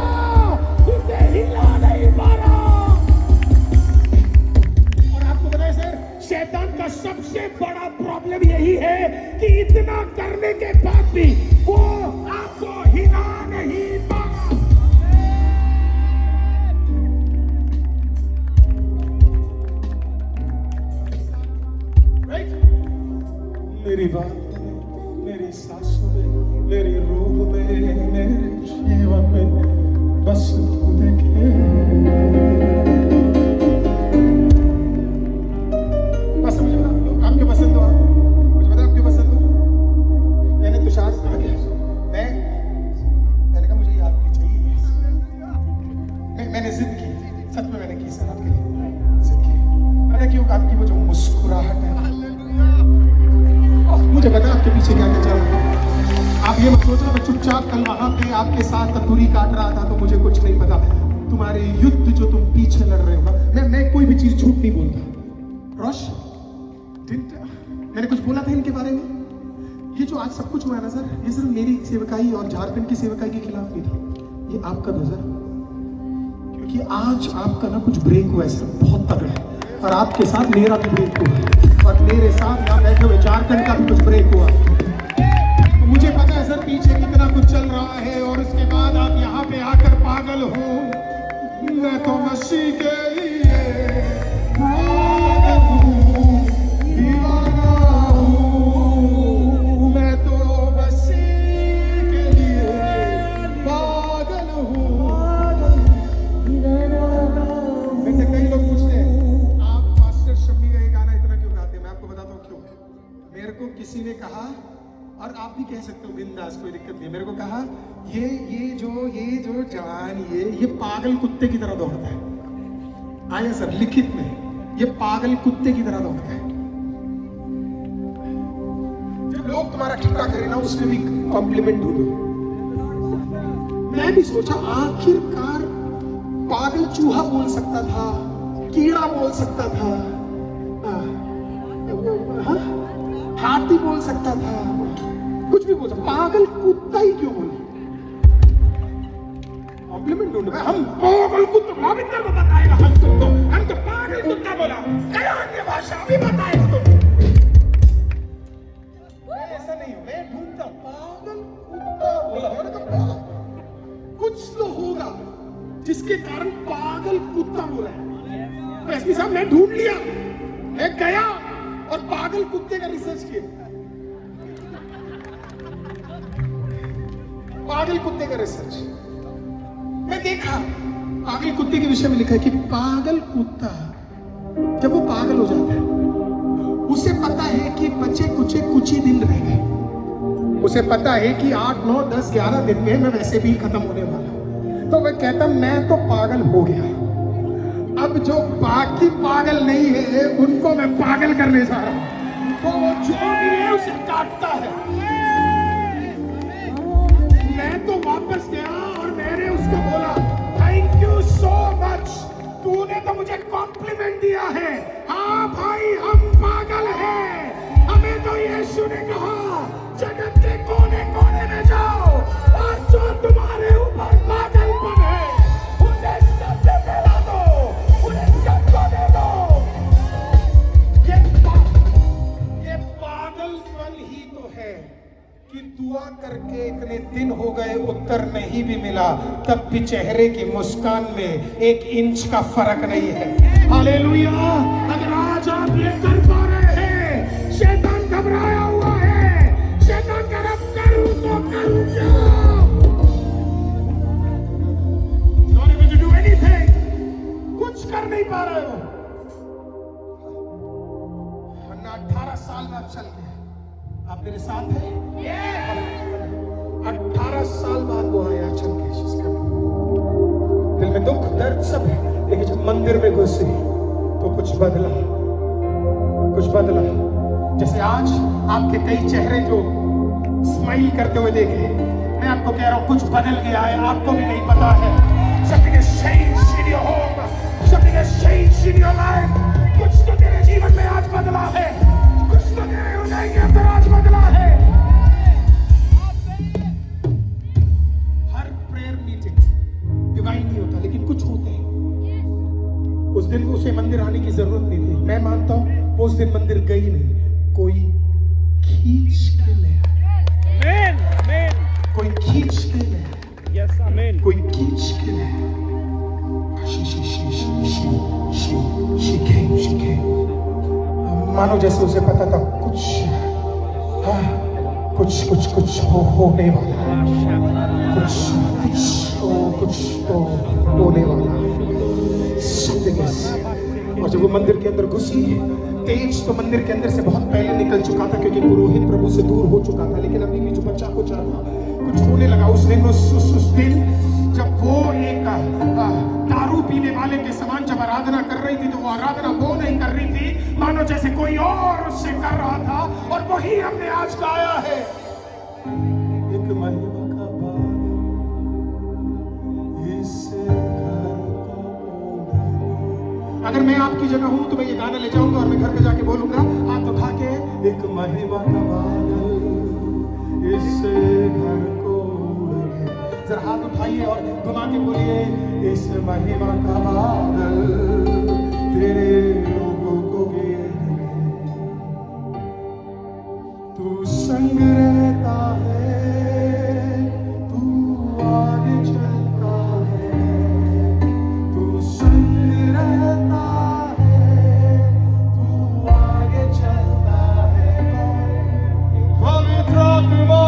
Speaker 1: उसे हिला नहीं पा रहा। और आपको पता है सर, शैतान का सबसे बड़ा प्रॉब्लम यही है कि इतना करने के बाद भी वो आपको हिला नहीं पा रहा। मेरी बात में, मेरी सांसों में, मेरी रूह में, मेरे जीवन में बस तू देखे। बस मुझे बता, आपके पसंद हो, मुझे बता आपके पसंद हो। मैंने तुषार से कहा मैंने कहा मुझे ये आपकी चाहिए। मैंने जिद की, सच में मैंने की सर आपके लिए जिद की। पता क्यों? आपकी वो जो मुस्कुराहट है, मुझे पता आपके पीछे क्या क्या चल रहा है। आप ये मत सोचना मैं चुपचाप कल वहां पे आपके साथ तंदूरी काट रहा था तो मुझे कुछ नहीं पता। तुम्हारे युद्ध जो तुम पीछे लड़ रहे हो, मैं कोई भी चीज झूठ नहीं बोलता। रोश, मैंने कुछ बोला था इनके बारे में? ये जो आज सब कुछ हुआ है ना सर, ये सिर्फ मेरी सेवकाई और झारखंड की सेवकाई के खिलाफ नहीं था, ये आपका था सर। क्योंकि आज आपका ना कुछ ब्रेक हुआ है सर, बहुत तगड़ा है। और आपके साथ मेरा भी ब्रेक हुआ है, और मेरे साथ यहाँ बैठे हुए झारखंड का भी कुछ ब्रेक हुआ। तो मुझे पता है सर पीछे कितना कुछ चल रहा है, और उसके बाद आप यहाँ पे आकर पागल हो। मैं तो मसीह के लिए पागल हूँ, दीवाना हूँ। मैं तो मसीह के लिए पागल हूँ। वैसे कई लोग पूछते हैं मेरे को किसी ने कहा, और आप भी कह सकते हो बिंदास, कोई दिक्कत नहीं। मेरे को कहा ये जो जवान ये पागल कुत्ते की तरह दौड़ता है। आया सर लिखित में, ये पागल कुत्ते की तरह दौड़ता है। जब लोग तुम्हारा ठट्टा करें ना, उसमें भी कॉम्प्लीमेंट ढूंढो। मैं भी सोचा आखिरकार पागल चूहा बोल सकता था, कीड़ा बोल सकता था, हाथी बोल सकता था, कुछ भी बोल सकता, पागल कुत्ता ही क्यों बोले? कॉम्प्लीमेंट ढूंढ रहे हम पागल कुत्ता। रविंद्र को बताएगा हम तो पागल कुत्ता बोला, क्या अन्य भाषा भी बताएगा तो। मैं ऐसा नहीं हूं, मैं ढूंढता पागल कुत्ता बोला, मैंने कहा कुछ तो होगा जिसके कारण पागल कुत्ता बोला है। एसपी साहब मैं ढूंढ लिया, मैं गया और पागल कुत्ते का रिसर्च किया। पागल कुत्ते का रिसर्च मैं देखा, पागल कुत्ते के विषय में लिखा है कि पागल कुत्ता जब वो पागल हो जाता है, उसे पता है कि बचे कुछ ही दिन रह गए। उसे पता है कि 8, 9, 10, 11 दिन में मैं वैसे भी खत्म होने वाला हूं। तो वह कहता मैं तो पागल हो गया, अब जो बाकी पागल नहीं है उनको मैं पागल करने जा रहा हूं। तो वो जो मिले उसे काटता है। मैं तो वापस गया और मैंने उसको बोला थैंक यू सो मच, तूने तो मुझे कॉम्प्लीमेंट दिया है। हाँ भाई हम पागल हैं, हमें तो यीशु ने कहा जगत के कोने कोने में जाओ और जो तुम्हारे ऊपर पागलपन है उसे सबसे फैला दो, उन्हें सबको दे दो। ये पागलपन ही तो है कि दुआ करके इतने दिन हो गए उत्तर नहीं भी मिला, तब भी चेहरे की मुस्कान में 1 इंच का फर्क नहीं है। हालेलुया। अगर आज आप ये कर पा रहे हैं, शैतान घबराया हुआ है, शैतान कर अब करूं तो करूं क्या? Not able to do anything, कुछ कर नहीं पा रहे हो। 18 साल बाद चल गए, आप मेरे साथ हैं? 18 साल बाद वो आया चल के, दिल में दुख दर्द सब है, लेकिन जब मंदिर में घुसे तो कुछ बदला, कुछ बदला। जैसे आज आपके कई चेहरे जो स्माइल करते हुए देखे, मैं आपको कह रहा हूं कुछ बदल गया है, आपको भी नहीं पता है। Something has changed in your home, something has changed in your life। कुछ तो तेरे जीवन में आज बदला है, कुछ तो तेरे हृदय के अंदर आज बदला है। हर प्रेयर मीटिंग डिवाइन नहीं होता, लेकिन कुछ होते हैं। उस दिन उसे मंदिर आने की जरूरत नहीं थी, मैं मानता हूं वो उस दिन मंदिर गई नहीं, कोई खींच के ले आया। कोई खींच के ले आया। कोई खींच के ले आया। She came। मानो जैसे उसे पता था कुछ होने वाला है। कुछ तो होने वाला है। और जब वो मंदिर के अंदर घुसी, तेज तो मंदिर के अंदर से बहुत पहले निकल चुका था, क्योंकि पुरोहित प्रभु से दूर हो चुका था, लेकिन अभी भी जो बच्चा कुछ होने लगा। उस दिन जब वो एक दारू पीने वाले के समान जब आराधना कर रही थी, तो वो आराधना वो नहीं कर रही थी, मानो जैसे कोई और उससे कर रहा था। और वही हमने आज गाया है, एक महिमा का बादल इससे अगर मैं आपकी जगह हूं तो मैं ये गाना ले जाऊंगा और मैं घर पे जाके बोलूंगा, हाथ उठा के, एक महिमा का बादल इस घर को उड़े। जरा हाथ उठाइए और घुमा के बोलिए, इस महिमा का बादल तेरे लोगों को घेरे। तू संग रहता है, तू आगे चलता है, तू संग रहता है, तू आगे चलता है। पवित्र आत्मा,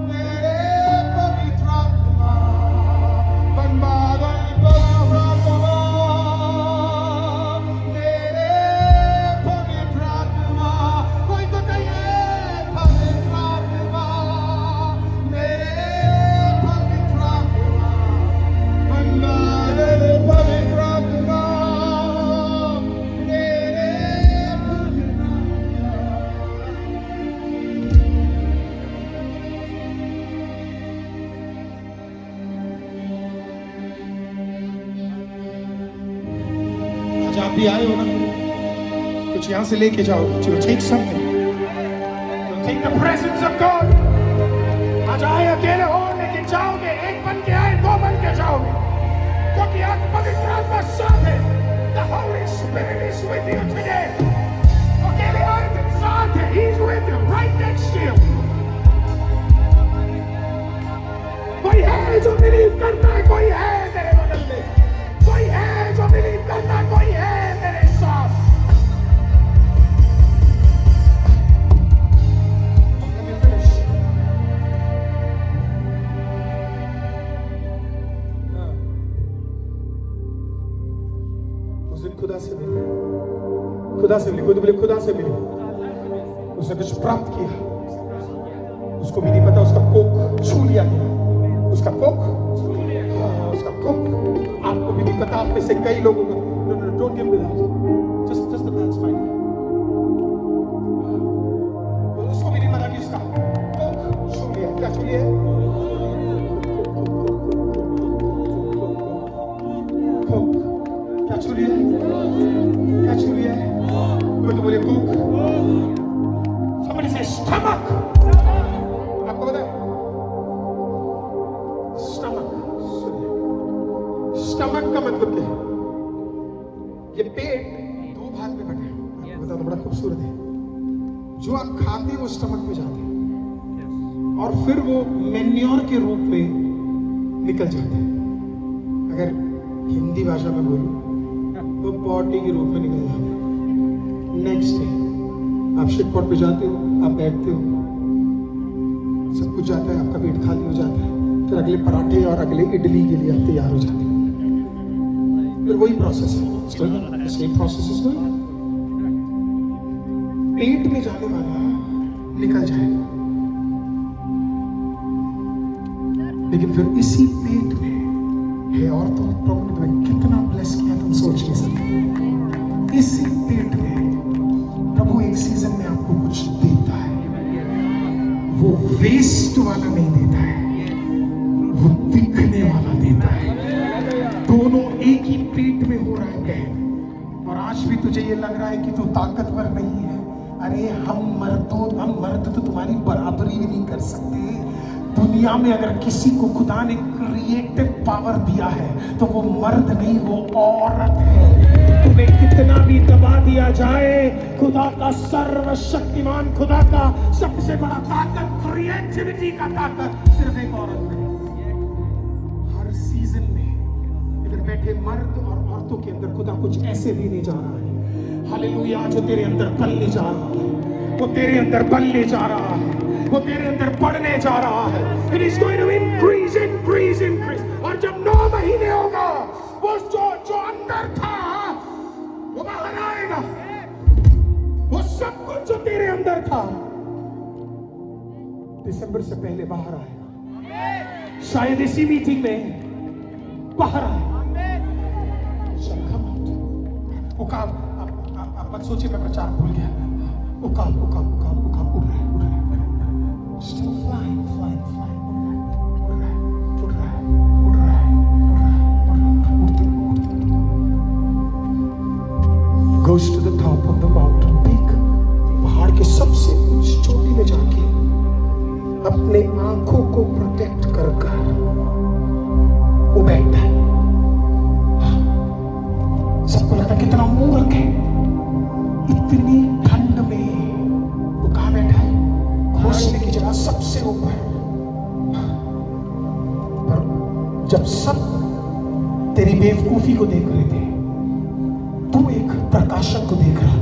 Speaker 1: मेरे पवित्र आत्मा, बन बादल पवित्र आत्मा, मेरे पवित्र आत्मा। कोई तो कहिए पवित्र आत्मा, मेरे पवित्र आत्मा, बन बादल पवित्र आत्मा, मेरे पवित्र आज आप भी आए हो ना, कुछ यहां से लेके जाओ। Take something, take the presence of God। आज आए अकेले हो, लेकिन जाओगे, एक बन के आए, दो बन के जाओगे, क्योंकि आज पवित्र आत्मा साथ है। The Holy Spirit is with you today। अकेले आए थे, साथ है, He's with you, right next to you। कोई है जो बिलीव करता है, कोई है तेरे बगल में, कोई है जो बिलीव करता है, कोई है तेरे साथ। Let me finish। उस दिन खुदा से मिली, कोई तो बोले खुदा से मिली। उसने कुछ प्राप्त किया, उसको भी नहीं पता, उसका कोक छू लिया गया, उसका कोक, उसका कोक आपको भी नहीं पता। आप में से कई लोगों को, no, don't give me that, just the man's mind। उसको भी नहीं पता कि उसका कोक छू लिया। क्या छू लिया? कोक। क्या छू लिया? क्या छू लिया? कोई तो बोले कोक। Somebody say stomach। आपको पता है स्टमक का मतलब क्या है? ये पेट दो भाग में बटे हैं, आपको बता दो, बड़ा खूबसूरत है। जो आप खाते हैं वो स्टमक में जाते हैं, और फिर वो मेन्योर के रूप में निकल जाते हैं। अगर हिंदी भाषा में बोलूं तो पॉटी के रूप में निकल जाते हैं। नेक्स्ट डे आप शिट पॉट पे जाते हो, आप बैठते हो, सब कुछ जाता है, आपका पेट खाली हो जाता है, फिर अगले पराठे और अगले इडली के लिए आप तैयार हो जाते हैं। फिर वही प्रोसेस है, सेम प्रोसेस इज गोइंग। पेट में जाने वाला निकल जाएगा, लेकिन फिर इसी पेट में है, और तो प्रभु ने तुम्हें कितना ब्लेस किया तुम सोच नहीं सकते। इसी पेट में प्रभु एक सीजन में आपको कुछ देता है, वो वेस्ट वाला नहीं देता है, वो दिखने वाला देता है। दोनों एक ही पेट में हो रहा है बहन, और आज भी तुझे ये लग रहा है कि तू ताकतवर नहीं है। अरे हम मर्द तो तुम्हारी बराबरी भी नहीं कर सकते। दुनिया में अगर किसी को खुदा ने क्रिएटिव पावर दिया है तो वो मर्द नहीं, वो औरत है। तुम्हें कितना भी दबा दिया जाए, खुदा का सर्वशक्तिमान, खुदा का सबसे बड़ा ताकत, क्रिएटिविटी का ताकत सिर्फ एक औरत में। हर सीजन में इधर बैठे मर्द और औरतों के अंदर खुदा कुछ ऐसे देने जा रहा है, हालेलुया, जो तेरे अंदर पलने जा रहा है, वो तेरे अंदर पलने जा रहा है, वो तेरे अंदर बढ़ने जा रहा है। It is going to increase, increase, increase. और जब 9 महीने होगा, वो जो अंदर था वो बाहर आएगा। वो सब कुछ जो तेरे अंदर था दिसंबर से पहले बाहर आएगा। शायद इसी मीटिंग में बाहर आएगा। वो काम आप मत सोचिए मैं प्रचार भूल गया। वो काम उड़ रहा है। Still flying. उड़ रहा है। Goes to the top of the mountain peak. पहाड़ के सबसे ऊंची चोटी में जाके अपने आंखों को प्रोटेक्ट कर वो बैठता है। सबको लगता कितना मूर्ख है, इतनी ठंड में वो कहां बैठा है? घोंसले की जगह सबसे ऊपर। पर जब सब तेरी बेवकूफी को देख रहे थे, तू एक प्रकाशन को देख रहा था।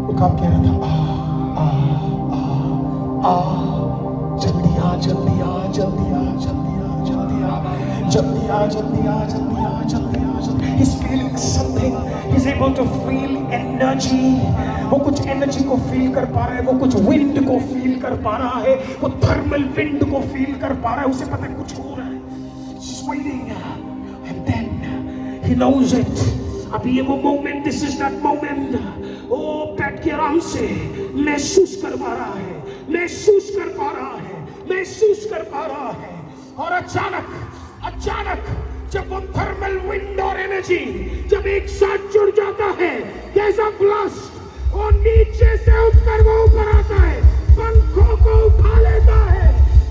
Speaker 1: वो कब कह रहा था, जल्दी आ। He's feeling something. He's able to feel energy. वो कुछ एनर्जी को फील कर पा रहा है, वो कुछ विंड को फील कर पा रहा है, वो थर्मल विंड को फील कर पा रहा है। उसे पता है कुछ हो रहा है। She's waiting, and then he knows it. अभी ये वो moment, this is that moment. ओ बैठ के आराम से महसूस कर पा रहा है। और अचानक जब वो थर्मल विंड और एनर्जी जब एक साथ जुड़ जाता है, जैसा ब्लास्ट, वो नीचे से उठकर वो ऊपर आता है, पंखों को उठा लेता है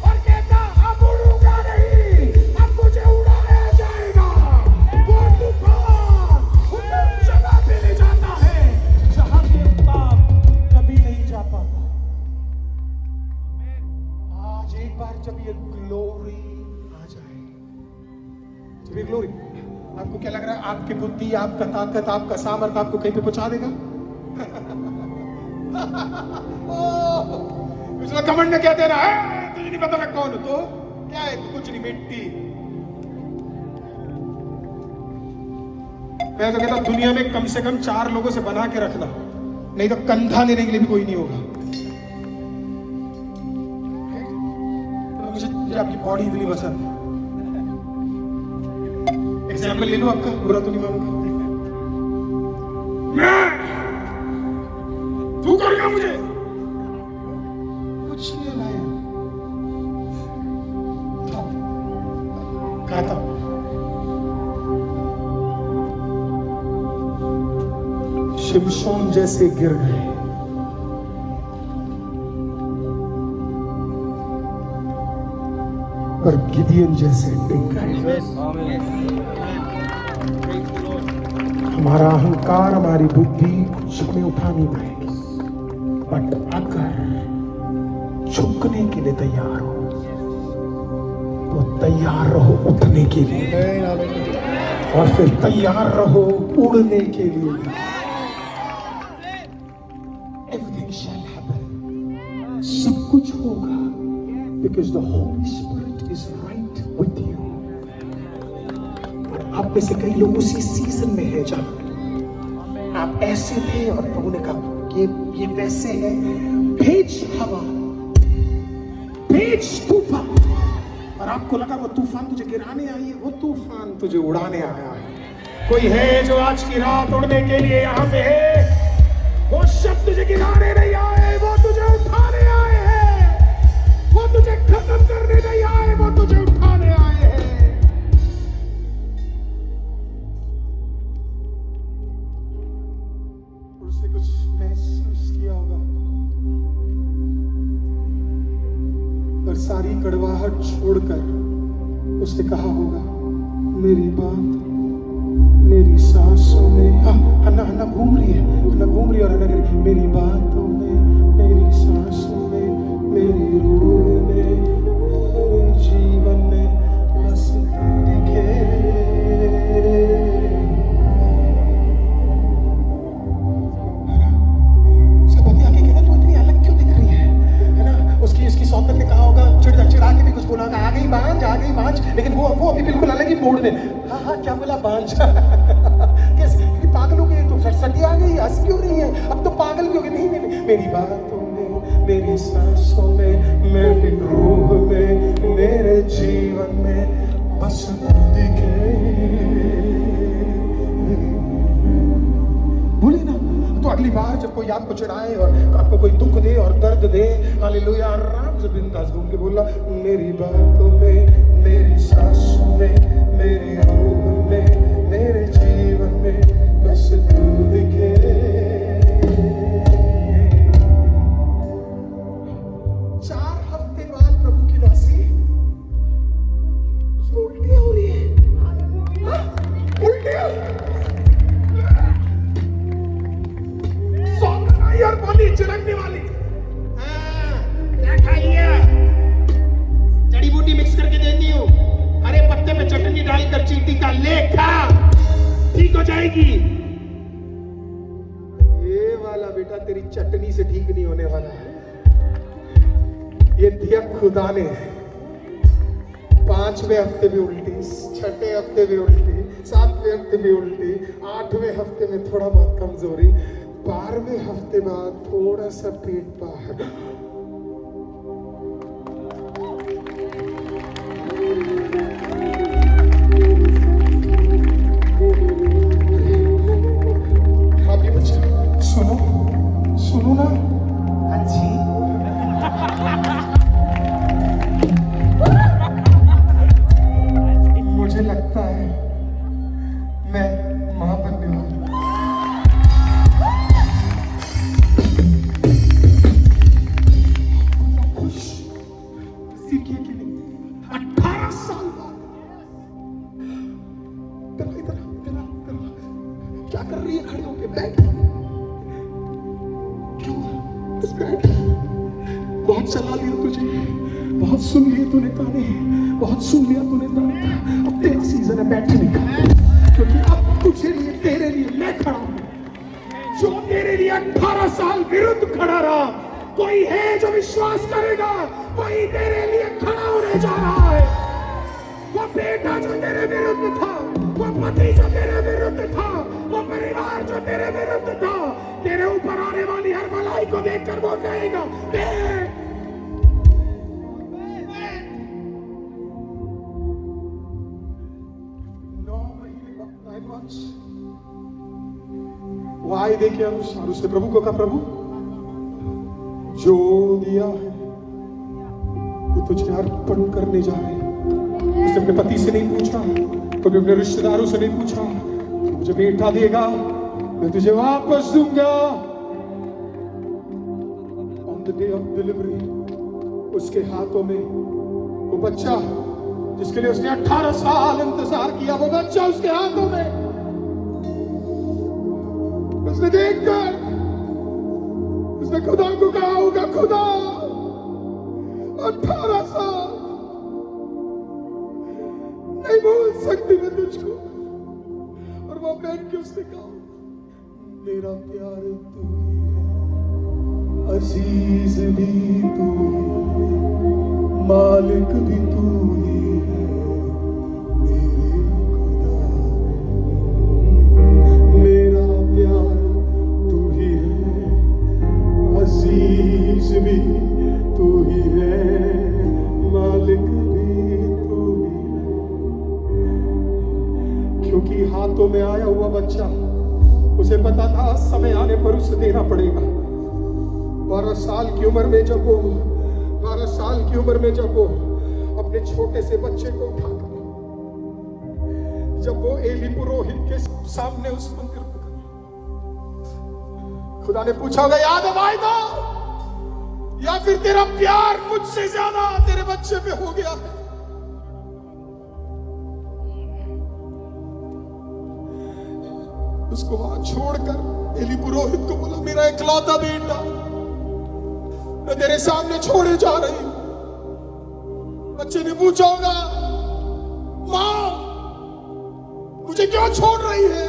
Speaker 1: और कहता अब उड़ूंगा नहीं, अब मुझे उड़ाया जाएगा। वो तूफान उसे उस जगह पे ले जाता है जहां के बाप कभी नहीं जा पाता। आज एक बार जब ये ग्लोरी ग्लोरी, आपको क्या लग रहा है? आपकी बुद्धि, आपका ताकत, आपका सामर्थ आपको कहीं पे पहुंचा देगा? कमेंट में क्या दे रहा है? तुझे नहीं पता मैं कौन हूं? तो क्या है? तू कुछ नहीं, मिट्टी। मैं तो कहता दुनिया में कम से कम 4 लोगों से बना के रखना, नहीं तो कंधा लेने के लिए भी कोई नहीं होगा। मुझे आपकी बॉडी इतनी पसंद है। एग्जाम्पल ले लो आपका, बुरा तो नहीं मानूंगा मैं। तू करेगा मुझे कुछ नहीं लाया, कहता शिमशोन जैसे गिर गए, पर गिदियन जैसे टिक गए। हमारा अहंकार, हमारी बुद्धि कुछ में उठा नहीं पाएगी, बट अगर झुकने के लिए तैयार हो तो तैयार रहो उठने के लिए, और फिर तैयार रहो उड़ने के लिए। Everything shall happen. सब कुछ होगा, because the Holy Spirit is right with you. आप में से कई लोग उसी सीजन में है जहां आप ऐसे थे और प्रभु ने कहा ये वैसे है। भेज हवा, भेज तूफान, और आपको लगा वो तूफान तुझे गिराने आई है, वो तूफान तुझे उड़ाने आया है। कोई है जो आज की रात उड़ने के लिए यहाँ पे है। वो शब्द तुझे गिराने नहीं आए, वो तुझे उठाने आए हैं। वो तुझे खत्म करने नहीं आए, वो तुझे उठाने आए हैं। उसने कुछ महसूस किया होगा और सारी कड़वाहट छोड़कर उसने कहा होगा, मेरी बात मेरी सांसों में, हन्ना घूम रही है, हन्ना घूम रही है और हन्ना कह रही, मेरी बातों में, मेरी सांसों में, मेरी रूह में, मेरे जीवन में बस तू दिखे। उसका पति आके कहता, तू इतनी अलग क्यों दिख रही है ना। उसकी सौतन ने कहा होगा, चिढ़ा के भी कुछ बोला होगा, आ गई बांझ, लेकिन वो अभी बिल्कुल अलग ही मूड में। हाँ क्या बोला, बांझ। कैसे पागल हो गई, तो सरसटी आ गई, हंस क्यों रही है, अब तो पागल भी हो गई। नहीं, मेरी बातों में, मेरी सांसों में, मेरी रूह में, मेरे जीवन में बस तू दिखे। भूले ना तो अगली बार जब कोई आपको चिढ़ाए और आपको कोई दुख दे और दर्द दे, हालेलुया, आराम से बिंदास घूम के बोला, मेरी बातों में, मेरी सांसों में, मेरी रूह में, मेरे जीवन में बस तू दिखे। 4 हफ्ते बाद प्रभु की दासी उसको उल्टियां हो रही है। उल्टियां और बोली चिरकने वाली, क्या खा लिया? जड़ी बूटी मिक्स करके देती हूँ, अरे पत्ते पे चटनी डालकर चींटी का ले खा, ठीक हो जाएगी। ये वाला बेटा तेरी चटनी से ठीक नहीं होने वाला है। ये दिया खुदा ने। 5वें हफ्ते भी उल्टी, 6ठे हफ्ते भी उल्टी, 7वें हफ्ते भी उल्टी, 8वें हफ्ते में थोड़ा बहुत कमजोरी, 12वें हफ्ते बाद थोड़ा सा पेट बाहर। अभी बच्चे सुनो ना। हाँ जी। मुझे लगता है मैं मां बनने वाला। क्या कर रही है खड़े होके? बैठ। क्यों? बस बैठ। बहुत चला लिया तुझे, बहुत सुन लिए तूने ताने, बहुत सुन लिया तूने ताने। अब तेरा सीजन है बैठने का, क्योंकि अब तुझे लिए, तेरे लिए मैं खड़ा हूं। जो तेरे लिए 18 साल विरुद्ध खड़ा रहा, कोई है जो विश्वास करेगा, वही तेरे लिए खड़ा होने जा रहा है। वो बेटा जो तेरे विरुद्ध था, वो पति जो तेरे विरुद्ध था, वो परिवार जो तेरे विरुद्ध था, तेरे ऊपर आने वाली हर भलाई को देखकर वो कहेगा, 9 महीने का 9 months वायदे के अनुसार उसने प्रभु को कहा, प्रभु जो दिया है वो तुझे अर्पण करने जा रहे हैं। उसने अपने पति से नहीं पूछा, कभी अपने रिश्तेदारों से नहीं पूछा, मुझे बेटा देगा, मैं तुझे वापस दूंगा। On the day of delivery उसके हाथों में वो बच्चा जिसके लिए उसने 18 साल इंतजार किया, वो बच्चा उसके हाथों में। उसने देखकर उसने खुदा को कहा होगा, खुदा 18 साल नहीं भूल सकती मैं तुझको। और वो बैठ के उसने कहा, मेरा प्यार तू ही है, अजीज भी तू ही है, मालिक भी तू ही है, मेरे खुदा। मेरा प्यार तू ही है, अजीज भी तू ही है, मालिक भी बच्चा, उसे पता था समय आने पर उसे देना पड़ेगा। 12 साल की उम्र में जब वो अपने छोटे से बच्चे को उठाकर जब वो एली पुरोहित के सामने उस मंदिर में गया, खुदा ने पूछा होगा, याद है वायदा या फिर तेरा प्यार मुझसे ज्यादा तेरे बच्चे पे हो गया है? उसको वहां छोड़कर एली पुरोहित को बोला, मेरा इकलौता बेटा मैं तेरे सामने छोड़े जा रही हूं। बच्चे ने पूछा होगा, मां मुझे क्यों छोड़ रही है?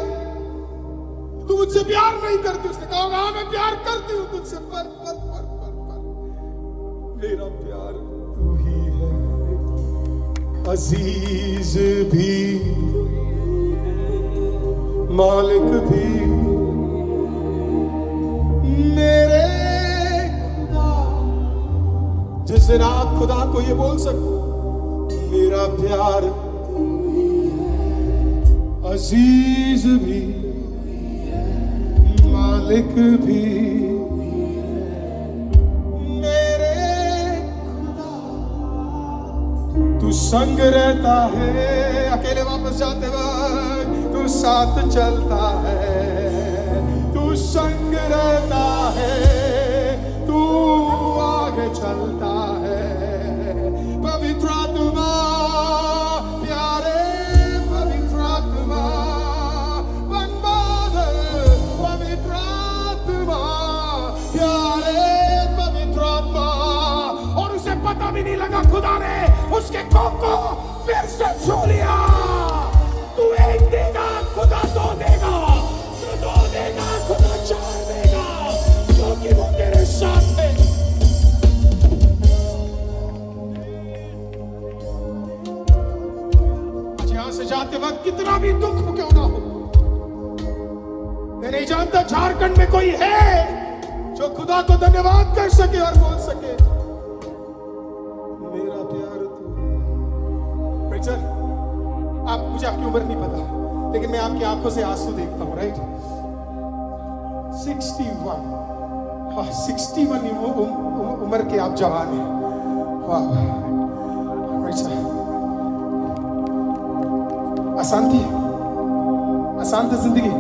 Speaker 1: तू मुझसे प्यार नहीं करती? उसने कहा, हाँ मैं प्यार करती हूं तुझसे, पर मेरा प्यार तू ही है, अजीज भी मालिक भी मेरे खुदा। जिस दिन आप खुदा को ये बोल सकते, मेरा प्यार अजीज भी मालिक भी मेरे खुदा। तू संग रहता है, अकेले वापस जाते वक्त तू साथ चलता है, तू संग रहता है, तू आगे चलता है। पवित्र आत्मा प्यारे, पवित्र आत्मा बन बादल, पवित्र आत्मा प्यारे, पवित्र आत्मा। और उसे पता भी नहीं लगा, खुदा ने उसके कोख को फिर से छू लिया। तू एक देगा, खुदा दो देगा, तू दो देगा, खुदा चार देगा, क्योंकि वो तेरे साथ है। आज यहां से जाते वक्त कितना भी दुख क्यों ना हो, मैं नहीं जानता झारखंड में कोई है जो खुदा को धन्यवाद कर सके और बोल सके, मेरा प्यार तू। आप, मुझे आपकी उम्र नहीं पता, लेकिन मैं आपकी आंखों से आंसू देखता हूं, राइट? 61, हाँ 61 उम्र के आप जवान हैं, वाह। आसान थी जिंदगी?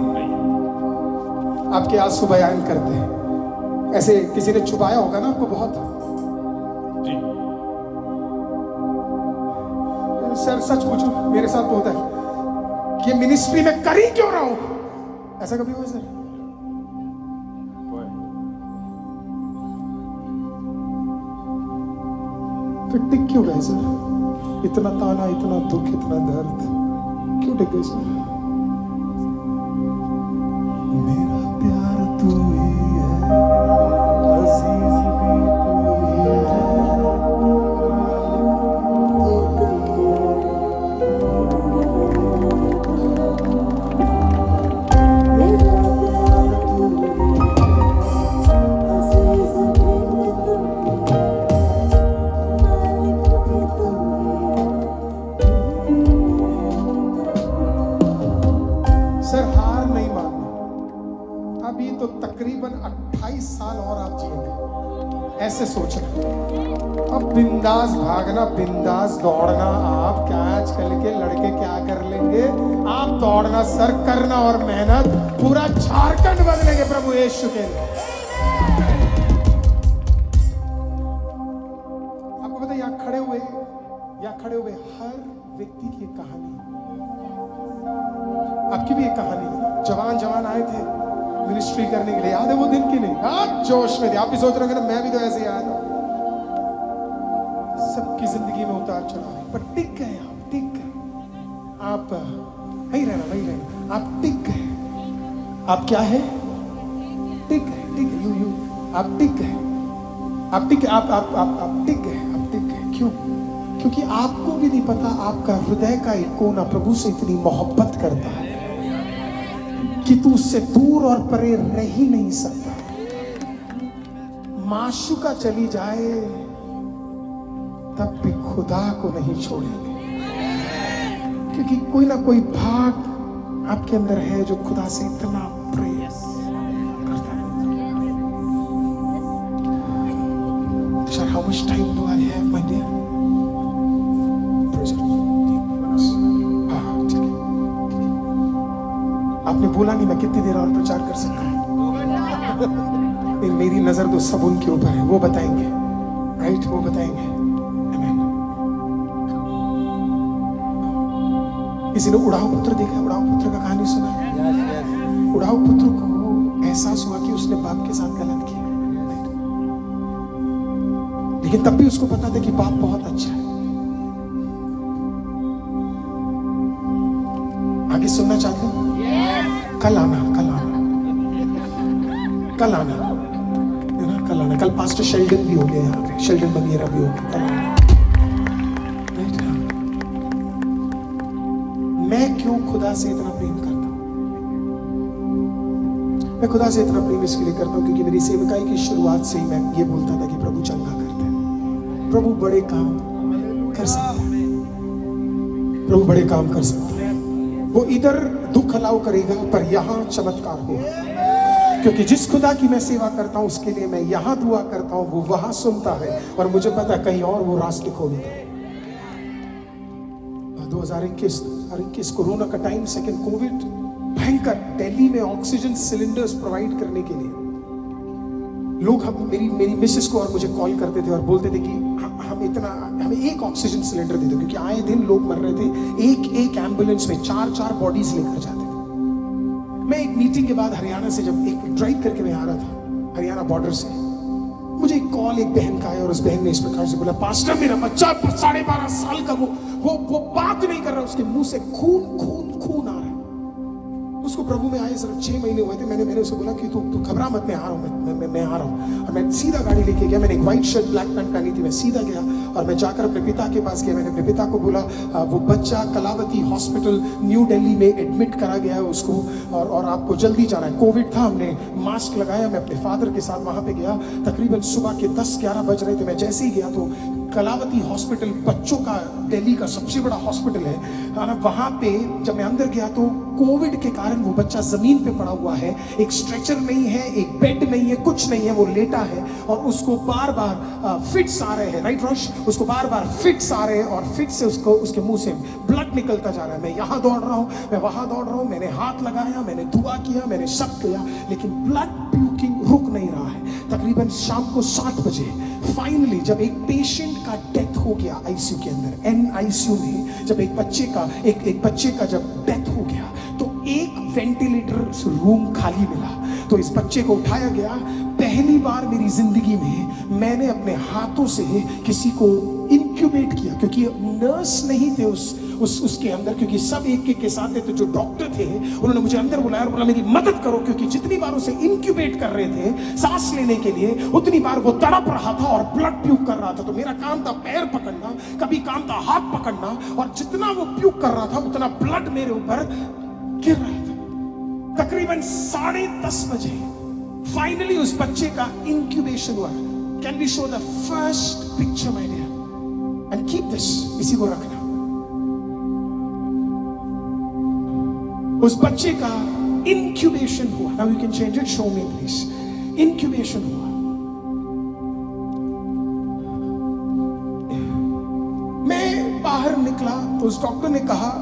Speaker 1: आपके आंसू बयान करते हैं, ऐसे किसी ने छुपाया होगा ना आपको बहुत? सर सच पूछो, मेरे साथ तो होता है कि मिनिस्ट्री में कर ही क्यों रहा हूं, ऐसा कभी हुआ सर? फिर टिक क्यों गए सर? इतना ताना, इतना दुख, इतना दर्द क्यों टिक गए सर? मेरा प्यार तू ही है, अजीज भी तू ही है। तकरीबन 28 साल और आप जिएंगे, ऐसे सोच रहे। अब बिंदास भागना, बिंदास दौड़ना। आप क्या आजकल के लड़के क्या कर लेंगे? आप दौड़ना सर, करना और मेहनत, पूरा झारखंड बदलेंगे प्रभु यीशु के लिए। आपको पता है, यहाँ खड़े हुए हर व्यक्ति की एक कहानी, आपकी भी एक कहानी है। जवान आए थे मिनिस्ट्री करने के लिए, याद है वो दिन की नहीं? आप जोश में थे, आप भी सोच रहे हो मैं भी तो ऐसे ही आया था। सबकी जिंदगी में उतार चढ़ाव, पर टिक गए आप, टिक गए आप। वही रहना, आप टिक गए। आप क्या है? टिक गए, यू आप टिक गए, आप टिक गए। क्यों? क्योंकि आपको भी नहीं पता आपका हृदय का एक कोना प्रभु से इतनी मोहब्बत करता है कि तू उससे दूर और परे रह ही नहीं सकता। माशूका चली जाए तब भी खुदा को नहीं छोड़ेंगे, क्योंकि कोई ना कोई भाग आपके अंदर है जो खुदा से इतना प्रेम करता है? Sir, how much time do I have, my dear? हाँ, ठीक है। आपने बोला नहीं मैं कितनी देर और प्रचार कर सकता हूँ। मेरी नजर तो सब उनके ऊपर है, वो बताएंगे, राइट? वो बताएंगे। Amen. किसी ने उड़ाऊ पुत्र देखा? उड़ाऊ पुत्र का कहानी सुना है? उड़ाऊ पुत्र को एहसास हुआ कि उसने बाप के साथ गलत किया, लेकिन तब भी उसको पता था कि बाप बहुत अच्छा है। आगे सुनना चाहते हो? कल आना, कल आना, कल आना, है ना? कल आना। कल पास्टर शेल्डन भी हो गए यहाँ पे, शेल्डन बगेरा भी हो गए। कल आना। Right? हाँ। मैं क्यों खुदा से इतना प्रेम करता हूँ? मैं खुदा से इतना प्रेम इसके लिए करता हूँ क्योंकि मेरी सेवकाई की शुरुआत से ही मैं ये बोलता था कि प्रभु चंगा करते हैं, प्रभु बड़े काम कर सकता है, प्रभु बड़े काम कर सकता है। वो इधर दुख अलाउ करेगा पर यहाँ चमत्कार होगा, क्योंकि जिस खुदा की मैं सेवा करता हूँ उसके लिए मैं यहाँ दुआ करता हूँ, वो वहां सुनता है और मुझे पता है कहीं और वो रास्ते खोलता है। 2021 कोरोना का टाइम, सेकंड कोविड, भयंकर। दिल्ली में ऑक्सीजन सिलेंडर्स प्रोवाइड करने के लिए लोग मेरी मिसेस को और मुझे कॉल करते थे और बोलते थे कि हमें एक ऑक्सीजन सिलेंडर दे दो, क्योंकि आए दिन लोग मर रहे थे। एक एम्बुलेंस में 4 बॉडीज लेकर जाते थे। मैं एक मीटिंग के बाद हरियाणा से जब एक ड्राइव करके मैं आ रहा था, हरियाणा बॉर्डर से, मुझे एक कॉल एक बहन का आया और उस बहन ने इस प्रकार से बोला, पास्टर मेरा बच्चा 12.5 साल का वो बात नहीं कर रहा, उसके मुंह से खून आ रहा है। उसको प्रभु में आए सिर्फ 6 महीने हुए थे। मैंने उसको बोला कि तू घबरा मत, मैं आ रहा हूँ, मैं आ रहा हूँ। और मैं सीधा गाड़ी लेके गया। मैंने एक व्हाइट शर्ट ब्लैक पैंट पहनी थी। मैं सीधा गया और मैं जाकर अपने पिता के पास गया। मैंने अपने पिता को बोला, वो बच्चा कलावती हॉस्पिटल न्यू दिल्ली में एडमिट करा गया है उसको, और आपको जल्दी जाना है। कोविड था, हमने मास्क लगाया। मैं अपने फादर के साथ वहां पे गया। तकरीबन सुबह के 10-11 बज रहे थे। मैं जैसे ही गया तो कलावती हॉस्पिटल बच्चों का दिल्ली का सबसे बड़ा हॉस्पिटल है। वहां पे जब मैं अंदर गया तो कोविड के कारण वो बच्चा जमीन पे पड़ा हुआ है। एक स्ट्रेचर नहीं है, एक बेड नहीं है, कुछ नहीं है, वो लेटा है और उसको बार-बार फिट्स आ रहे हैं, राइट रोश? उसको बार-बार फिट्स आ रहे हैं और फिट्स से उसके मुंह से ब्लड निकलता जा रहा है। मैं यहाँ दौड़ रहा हूँ, मैं वहां दौड़ रहा हूँ, मैंने हाथ लगाया, मैंने दुआ किया, मैंने सब किया, लेकिन ब्लड प्यूकिंग रुक नहीं रहा है। तकरीबन शाम को 7 बजे फाइनली जब एक पेशेंट का डेथ हो गया आईसीयू के अंदर, NICU में, जब एक बच्चे का जब डेथ हो गया तो एक वेंटिलेटर रूम खाली मिला। तो इस बच्चे को उठाया गया। पहली बार मेरी जिंदगी में मैंने अपने हाथों से किसी को इंक्यूबेट किया, क्योंकि नर्स नहीं थे उसके अंदर, क्योंकि सब एक के साथ थे। तो जो डॉक्टर थे उन्होंने मुझे अंदर बुलाया और बोला मेरी मदद करो, क्योंकि जितनी बार उसे इंक्यूबेट कर रहे थे सांस लेने के लिए, उतनी बार वो तड़प रहा था और ब्लड प्यूक कर रहा था। तो मेरा काम था पैर पकड़ना, कभी काम था हाथ पकड़ना, और जितना वो प्यूक कर रहा था उतना ब्लड मेरे ऊपर गिर रहा था। तकरीबन 10:30 बजे फाइनली उस बच्चे का इंक्यूबेशन हुआ। Can we show the first picture my dear and keep this, इसी को रखना। उस बच्चे का इंक्यूबेशन हुआ। Now you can change it, show me please. Incubation हुआ। मैं बाहर निकला तो उस डॉक्टर ने कहा,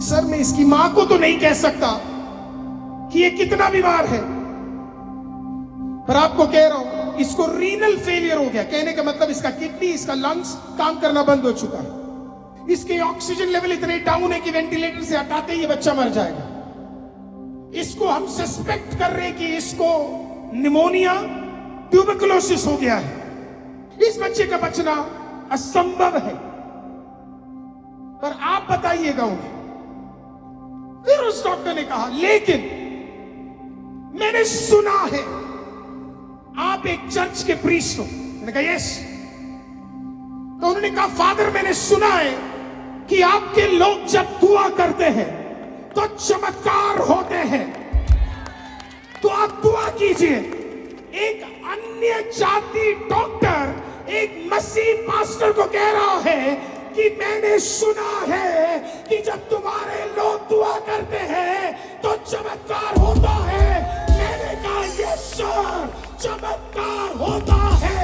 Speaker 1: सर मैं इसकी मां को तो नहीं कह सकता कि ये कितना बीमार है, पर आपको कह रहा हूं इसको रीनल फेलियर हो गया। कहने का मतलब इसका किडनी, इसका लंग्स काम करना बंद हो चुका है। इसके ऑक्सीजन लेवल इतने डाउन है कि वेंटिलेटर से हटाते ही ये बच्चा मर जाएगा। इसको हम सस्पेक्ट कर रहे हैं कि इसको निमोनिया, ट्यूबरकुलोसिस हो गया है। इस बच्चे का बचना असंभव है, पर आप बताइएगा उन्हें। फिर उस डॉक्टर ने कहा, लेकिन मैंने सुना है आप एक चर्च के प्रीस्ट हो। मैंने कहा यस। तो उन्होंने कहा, फादर मैंने सुना है कि आपके लोग जब दुआ करते हैं तो चमत्कार होते हैं, तो आप दुआ कीजिए। एक अन्य जाति डॉक्टर एक मसीह पास्टर को कह रहा है कि मैंने सुना है कि जब तुम्हारे लोग दुआ करते हैं तो चमत्कार होता है। मैंने कहा यस सर, चमत्कार होता है।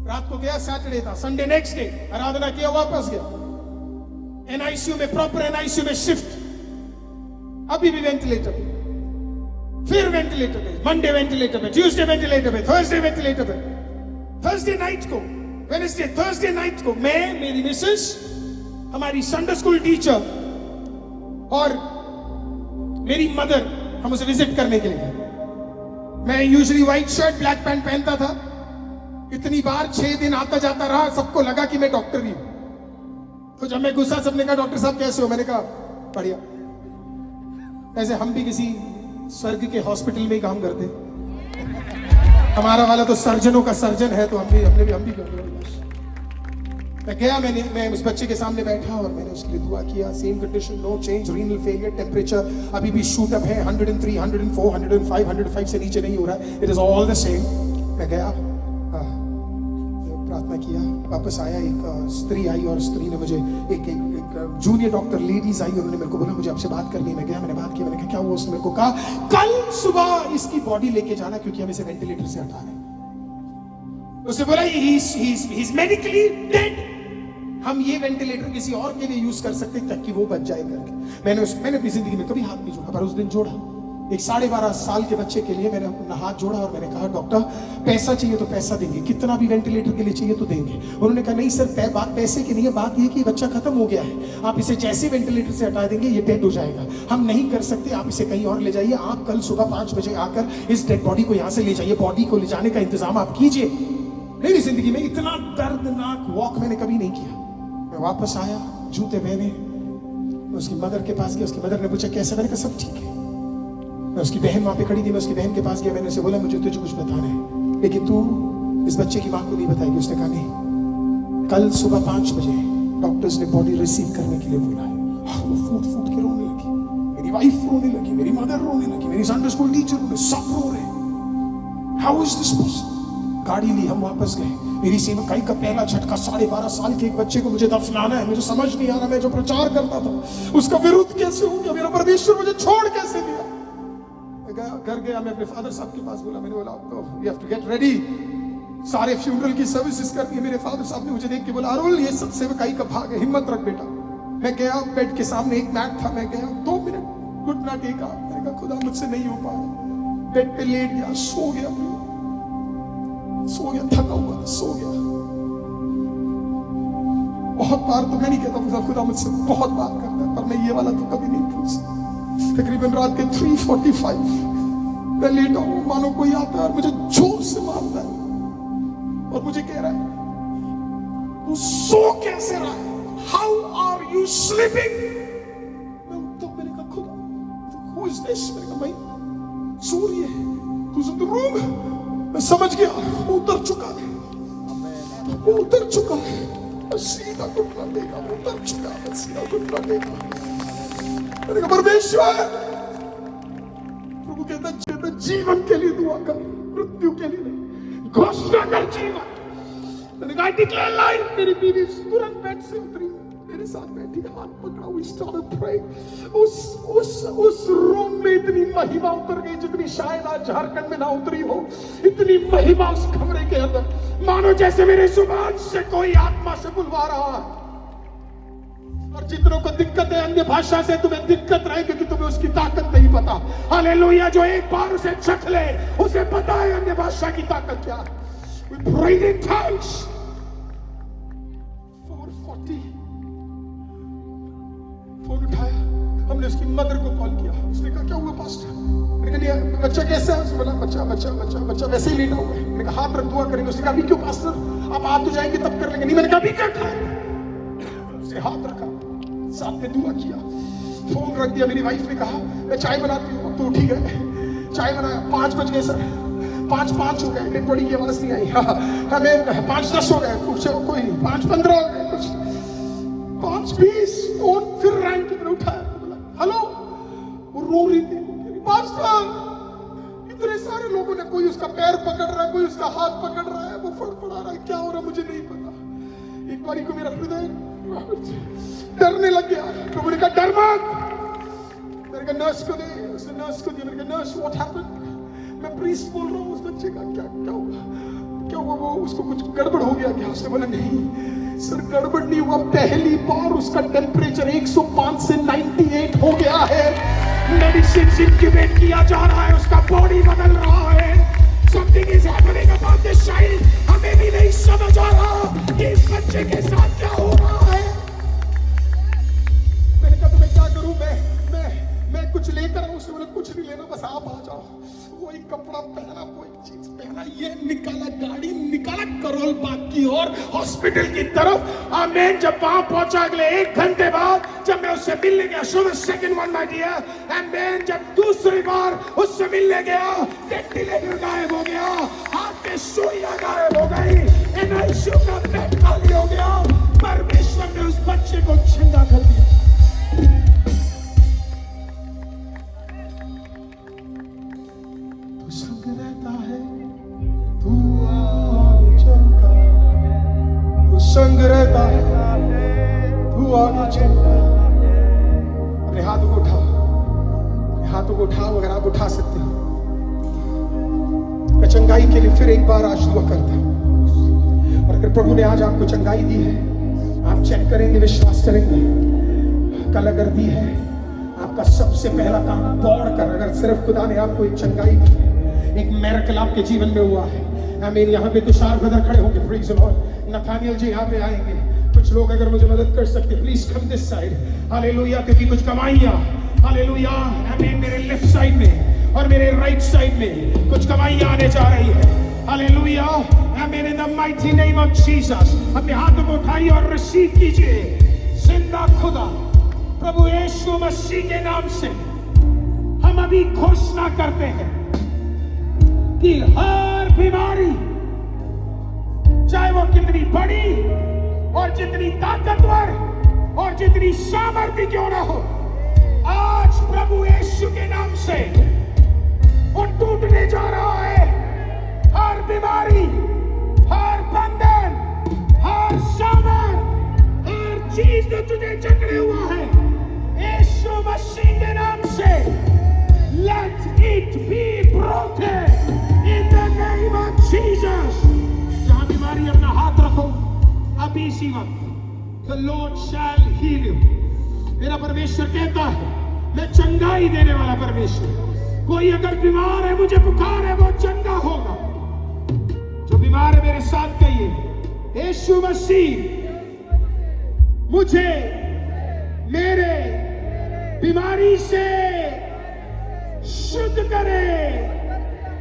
Speaker 1: रात को गया, सैटरडे था, संडे नेक्स्ट डे आराधना किया, वापस गया। एनआईसीयू में, प्रॉपर एनआईसीयू में शिफ्ट, अभी भी वेंटिलेटर पे, फिर वेंटिलेटर पे, मंडे वेंटिलेटर पे, ट्यूसडे वेंटिलेटर पे, थर्सडे वेंटिलेटर पे। थर्सडे नाइट को, वेडनेसडे, थर्सडे नाइट को मैं, मेरी मिसेस, हमारी संडे स्कूल टीचर और मेरी मदर, हम उसे विजिट करने के लिए गए। मैं usually white shirt black pant पहनता था। इतनी बार 6 दिन आता जाता रहा, सबको लगा कि मैं डॉक्टर ही हूं। तो जब मैं गुस्सा, सबने कहा डॉक्टर साहब कैसे हो? मैंने कहा बढ़िया। ऐसे हम भी किसी स्वर्ग के हॉस्पिटल में ही काम करते, हमारा वाला तो सर्जनों का सर्जन है, तो हम भी कर रहे। मैं गया, मैं उस बच्चे के सामने बैठा और मैंने उसके लिए दुआ किया। Same condition, no change, renal failure, temperature अभी भी शूट अप है, 103, 104, 105, 105 से नीचे नहीं हो रहा है। It is all the same. मैं गया, प्रार्थना किया, वापस आया। एक स्त्री आई और स्त्री ने मुझे, एक जूनियर डॉक्टर लेडीज आई, उन्होंने मेरे को बोला मुझे आपसे बात करनी है। मैं गया, मैंने बात की। मैंने कहा क्या हुआ? उसने मेरे को कहा कल सुबह इसकी बॉडी लेके जाना क्योंकि हम इसे वेंटिलेटर से हटा रहे हैं। उसने बोला ही इज मेडिकली डेड, हम ये वेंटिलेटर किसी और के लिए यूज कर सकते ताकि वो बच जाए करके। मैंने अपनी जिंदगी में कभी हाथ नहीं जोड़ा, पर उस दिन जोड़ा। एक 12.5 साल के बच्चे के लिए मैंने अपना हाथ जोड़ा और मैंने कहा डॉक्टर पैसा चाहिए तो पैसा देंगे, कितना भी वेंटिलेटर के लिए चाहिए तो देंगे। उन्होंने कहा नहीं सर, बात पैसे की नहीं है, बात ये कि बच्चा खत्म हो गया है, आप इसे जैसे वेंटिलेटर से हटा देंगे ये डेड हो जाएगा, हम नहीं कर सकते, आप इसे कहीं और ले जाइए। आप कल सुबह 5 बजे आकर इस डेड बॉडी को यहाँ से ले जाइए, बॉडी को ले जाने का इंतजाम आप कीजिए। मेरी जिंदगी में इतना दर्दनाक वॉक मैंने कभी नहीं किया। मैं वापस आया, जूते पहने, उसकी मदर के पास गया। उसकी मदर ने पूछा कैसा? मैंने कहा सब ठीक है। मैं उसकी बहन वहां पे खड़ी थी, मैं उसकी बहन के पास गया। मैंने उसे बोला मुझे तुझे कुछ बताना है, लेकिन तू इस बच्चे की मां को नहीं बताएगी। उसने कहा नहीं, कल सुबह 5 बजे डॉक्टर्स ने बॉडी रिसीव करने के लिए बोला है। वो फूट फूट के रोने लगी, मेरी वाइफ रोने लगी, मेरी मदर रोने लगी, मेरी संडे स्कूल टीचर रोने, सब रो रहे। How is this possible? गाड़ी ली, हम वापस गए। मेरी सेवकाई का पहला झटका, 12.5 साल के एक बच्चे को मुझे दफनाना है। मुझे समझ नहीं आ रहा, मैं जो प्रचार करता था उसका विरुद्ध कैसे हो गया? मेरा परमेश्वर मुझे छोड़ कैसे दिया? घर गया, मैं अपने फादर साहब के पास बोला, मैंने बोला तो we have to get ready, सारे फ्यूनरल की सर्विसेज करनी है। मेरे फादर साहब ने मुझे देख के बोला अरुल ये सब सेवकाई का भाग है, हिम्मत रख बेटा। मैं गया, बेड के सामने एक मैट था, मैं गया, 2 मिनट घुटना टेका, मैंने कहा खुदा मुझसे नहीं हो पा रहा। बेड पे लेट गया, सो गया, थका हुआ सो गया। बहुत बार तो मैं नहीं कहता खुदा मुझसे बहुत बात करता है, पर मैं ये वाला तो कभी नहीं भूल सकता। तकरीबन रात के 3:45 मैं लेटा हूं, मानो कोई आता है और मुझे जोर से मारता है और मुझे कह रहा है तू सो कैसे रहा है? How are you sleeping? तो मैंने कहा खुदा हु इज दिस? मैंने कहा भाई सूर्य है, who is in the room? मैं समझ गया वो उतर चुका है, वो उतर चुका है, सीधा घुटना देगा, वो उतर चुका है, सीधा घुटना देगा। मैंने कहा परमेश्वर, प्रभु कहता जीवन के लिए दुआ कर, मृत्यु के लिए नहीं। घोषणा कर जीवन। मैंने कहा आई डिक्लेयर लाइफ। मेरी बीवी तुरंत बेड से उतरी, मेरे साथ बैठी, हाथ पकड़ा, we started praying। उस रूम में इतनी महिमा उतर गई जितनी शायद आज झारखंड में ना उतरी हो। इतनी महिमा उस कमरे के अंदर, मानो जैसे मेरे जुबान से कोई आत्मा से बुलवा रहा है। और जितनों को दिक्कत है अन्य भाषा से, तुम्हें दिक्कत रहे क्योंकि तुम्हें उसकी ताकत नहीं पता। हालेलुया, जो एक बार उसे चख ले उसे पता है अन्य भाषा की ताकत क्या है। We prayed in tongues। 4:40 phone उठाया, हमने उसकी मदर को कॉल किया। उसने कहा क्या हुआ पास्टर? मैंने कहा बच्चा कैसा है? उसने बोला बच्चा वैसे ही लेटा हुआ है। मैंने कहा हाथ रख दुआ करेंगे। उसने कहा अभी क्यों पास्टर, आप आ तो जाएंगे तब कर लेंगे। नहीं, मैंने कहा अभी क्या कहा? उसने हाथ रखा, साथ में दुआ किया, फोन रख दिया। मेरी वाइफ ने कहा मैं चाय बनाती हूँ, तो उठी गए, चाय बनाया। 5 बज गए सर, 5:05 हो गए, डेड बॉडी की आवाज नहीं आई। हमें 5:10 हो गए, कुछ कोई नहीं, 5:15 हो गए, कुछ 5:20 फोन फिर रैंक के मैंने उठाया, बोला हेलो। वो रो रही थी, पास्टर इतने सारे लोगों ने, कोई उसका पैर पकड़ रहा है, कोई उसका हाथ पकड़ रहा है, वो को फड़फड़ा रहा है, क्या हो रहा है मुझे नहीं पता। एक बारी को मेरा हृदय डरने लग गया। प्रभु ने कहा डर मत। मैंने कहा नर्स को दे, उसने नर्स को दिया। मैंने कहा नर्स व्हाट हैपेंड? मैं प्रीस्ट बोल रहा हूँ उस बच्चे का, क्या क्या हुआ, क्या हुआ, वो उसको कुछ गड़बड़ हो गया क्या? उसने बोला नहीं सर गड़बड़ नहीं हुआ, पहली बार उसका टेम्परेचर 105 से 98 हो गया है। मेडिसिन इंक्यूबेट किया जा रहा है, उसका बॉडी बदल रहा है। Something is happening about this child. हमें भी नहीं समझ आ रहा कि इस बच्चे के साथ क्या हो रहा है। मैंने कहा तो मैं क्या करूं, मैं कुछ लेकर आऊं? उसने बोला कुछ नहीं लेना, बस आप आ जाओ। वही कपड़ा पहना, वही चीज पहना, ये निकाला, गाड़ी निकाला करोल बाग की ओर, हॉस्पिटल की तरफ। आमीन। जब वहां पहुंचा अगले 1 घंटे बाद, जब मैं उससे मिलने गया, so the second one my dear, आमीन, जब दूसरी बार उससे मिलने गया, वेंटिलेटर गायब हो गया, हाथ में सुइयां गायब हो गई, एनआईसीयू का बेड खाली हो गया। परमेश्वर ने उस बच्चे को जिंदा कर दिया। संग रहता है, तू आगे चलता है, तू संग रहता है, तू आगे चलता है। अपने हाथों को उठाओ, अपने हाथों को उठाओ अगर आप उठा सकते हो। मैं चंगाई के लिए फिर एक बार आज दुआ करता हूं। और अगर प्रभु ने आज आपको चंगाई दी है, आप चेक करेंगे, विश्वास करेंगे। कल अगर दी है, आपका सबसे पहला काम दौड़कर, अगर सिर्फ खुदा ने आपको एक चंगाई दी है, एक मिरेकल आपके जीवन में हुआ है। आमीन। यहाँ पे तुषार ब्रदर खड़े होंगे, प्रेज द लॉर्ड। नथानियल जी यहाँ पे आएंगे। कुछ लोग अगर मुझे मदद कर सकते, please come this side. Hallelujah. क्योंकि कुछ कमाइयां, हालेलुया, आमीन, मेरे लेफ्ट साइड में और मेरे राइट साइड में कुछ कमाइयां आने जा रही है। हालेलुया, आमीन, in the mighty name of Jesus. अपने हाथों को उठाइए और रिसीव कीजिए। जिंदा खुदा प्रभु यीशु मसीह के नाम से हम अभी घोषणा करते हैं कि हर बीमारी, चाहे वो कितनी बड़ी और जितनी ताकतवर और जितनी सामर्थ्य क्यों ना हो, आज प्रभु यीशु के नाम से वो टूटने जा रहा है। हर बीमारी, हर बंधन, हर सामर्थ, हर चीज जो तुझे जकड़े हुआ है, यीशु मसीह के नाम से let it be broken in the name of Jesus। जहां बीमारी, अपना हाथ रखो अभी इसी वक्त। The Lord shall heal you। मेरा परमेश्वर कहता है, मैं चंगाई देने वाला परमेश्वर। कोई अगर बीमार है, मुझे बुखार है, वो चंगा होगा। जो बीमार है मेरे साथ कहिए, यीशु मसीह मुझे मेरे बीमारी से शुद्ध करे,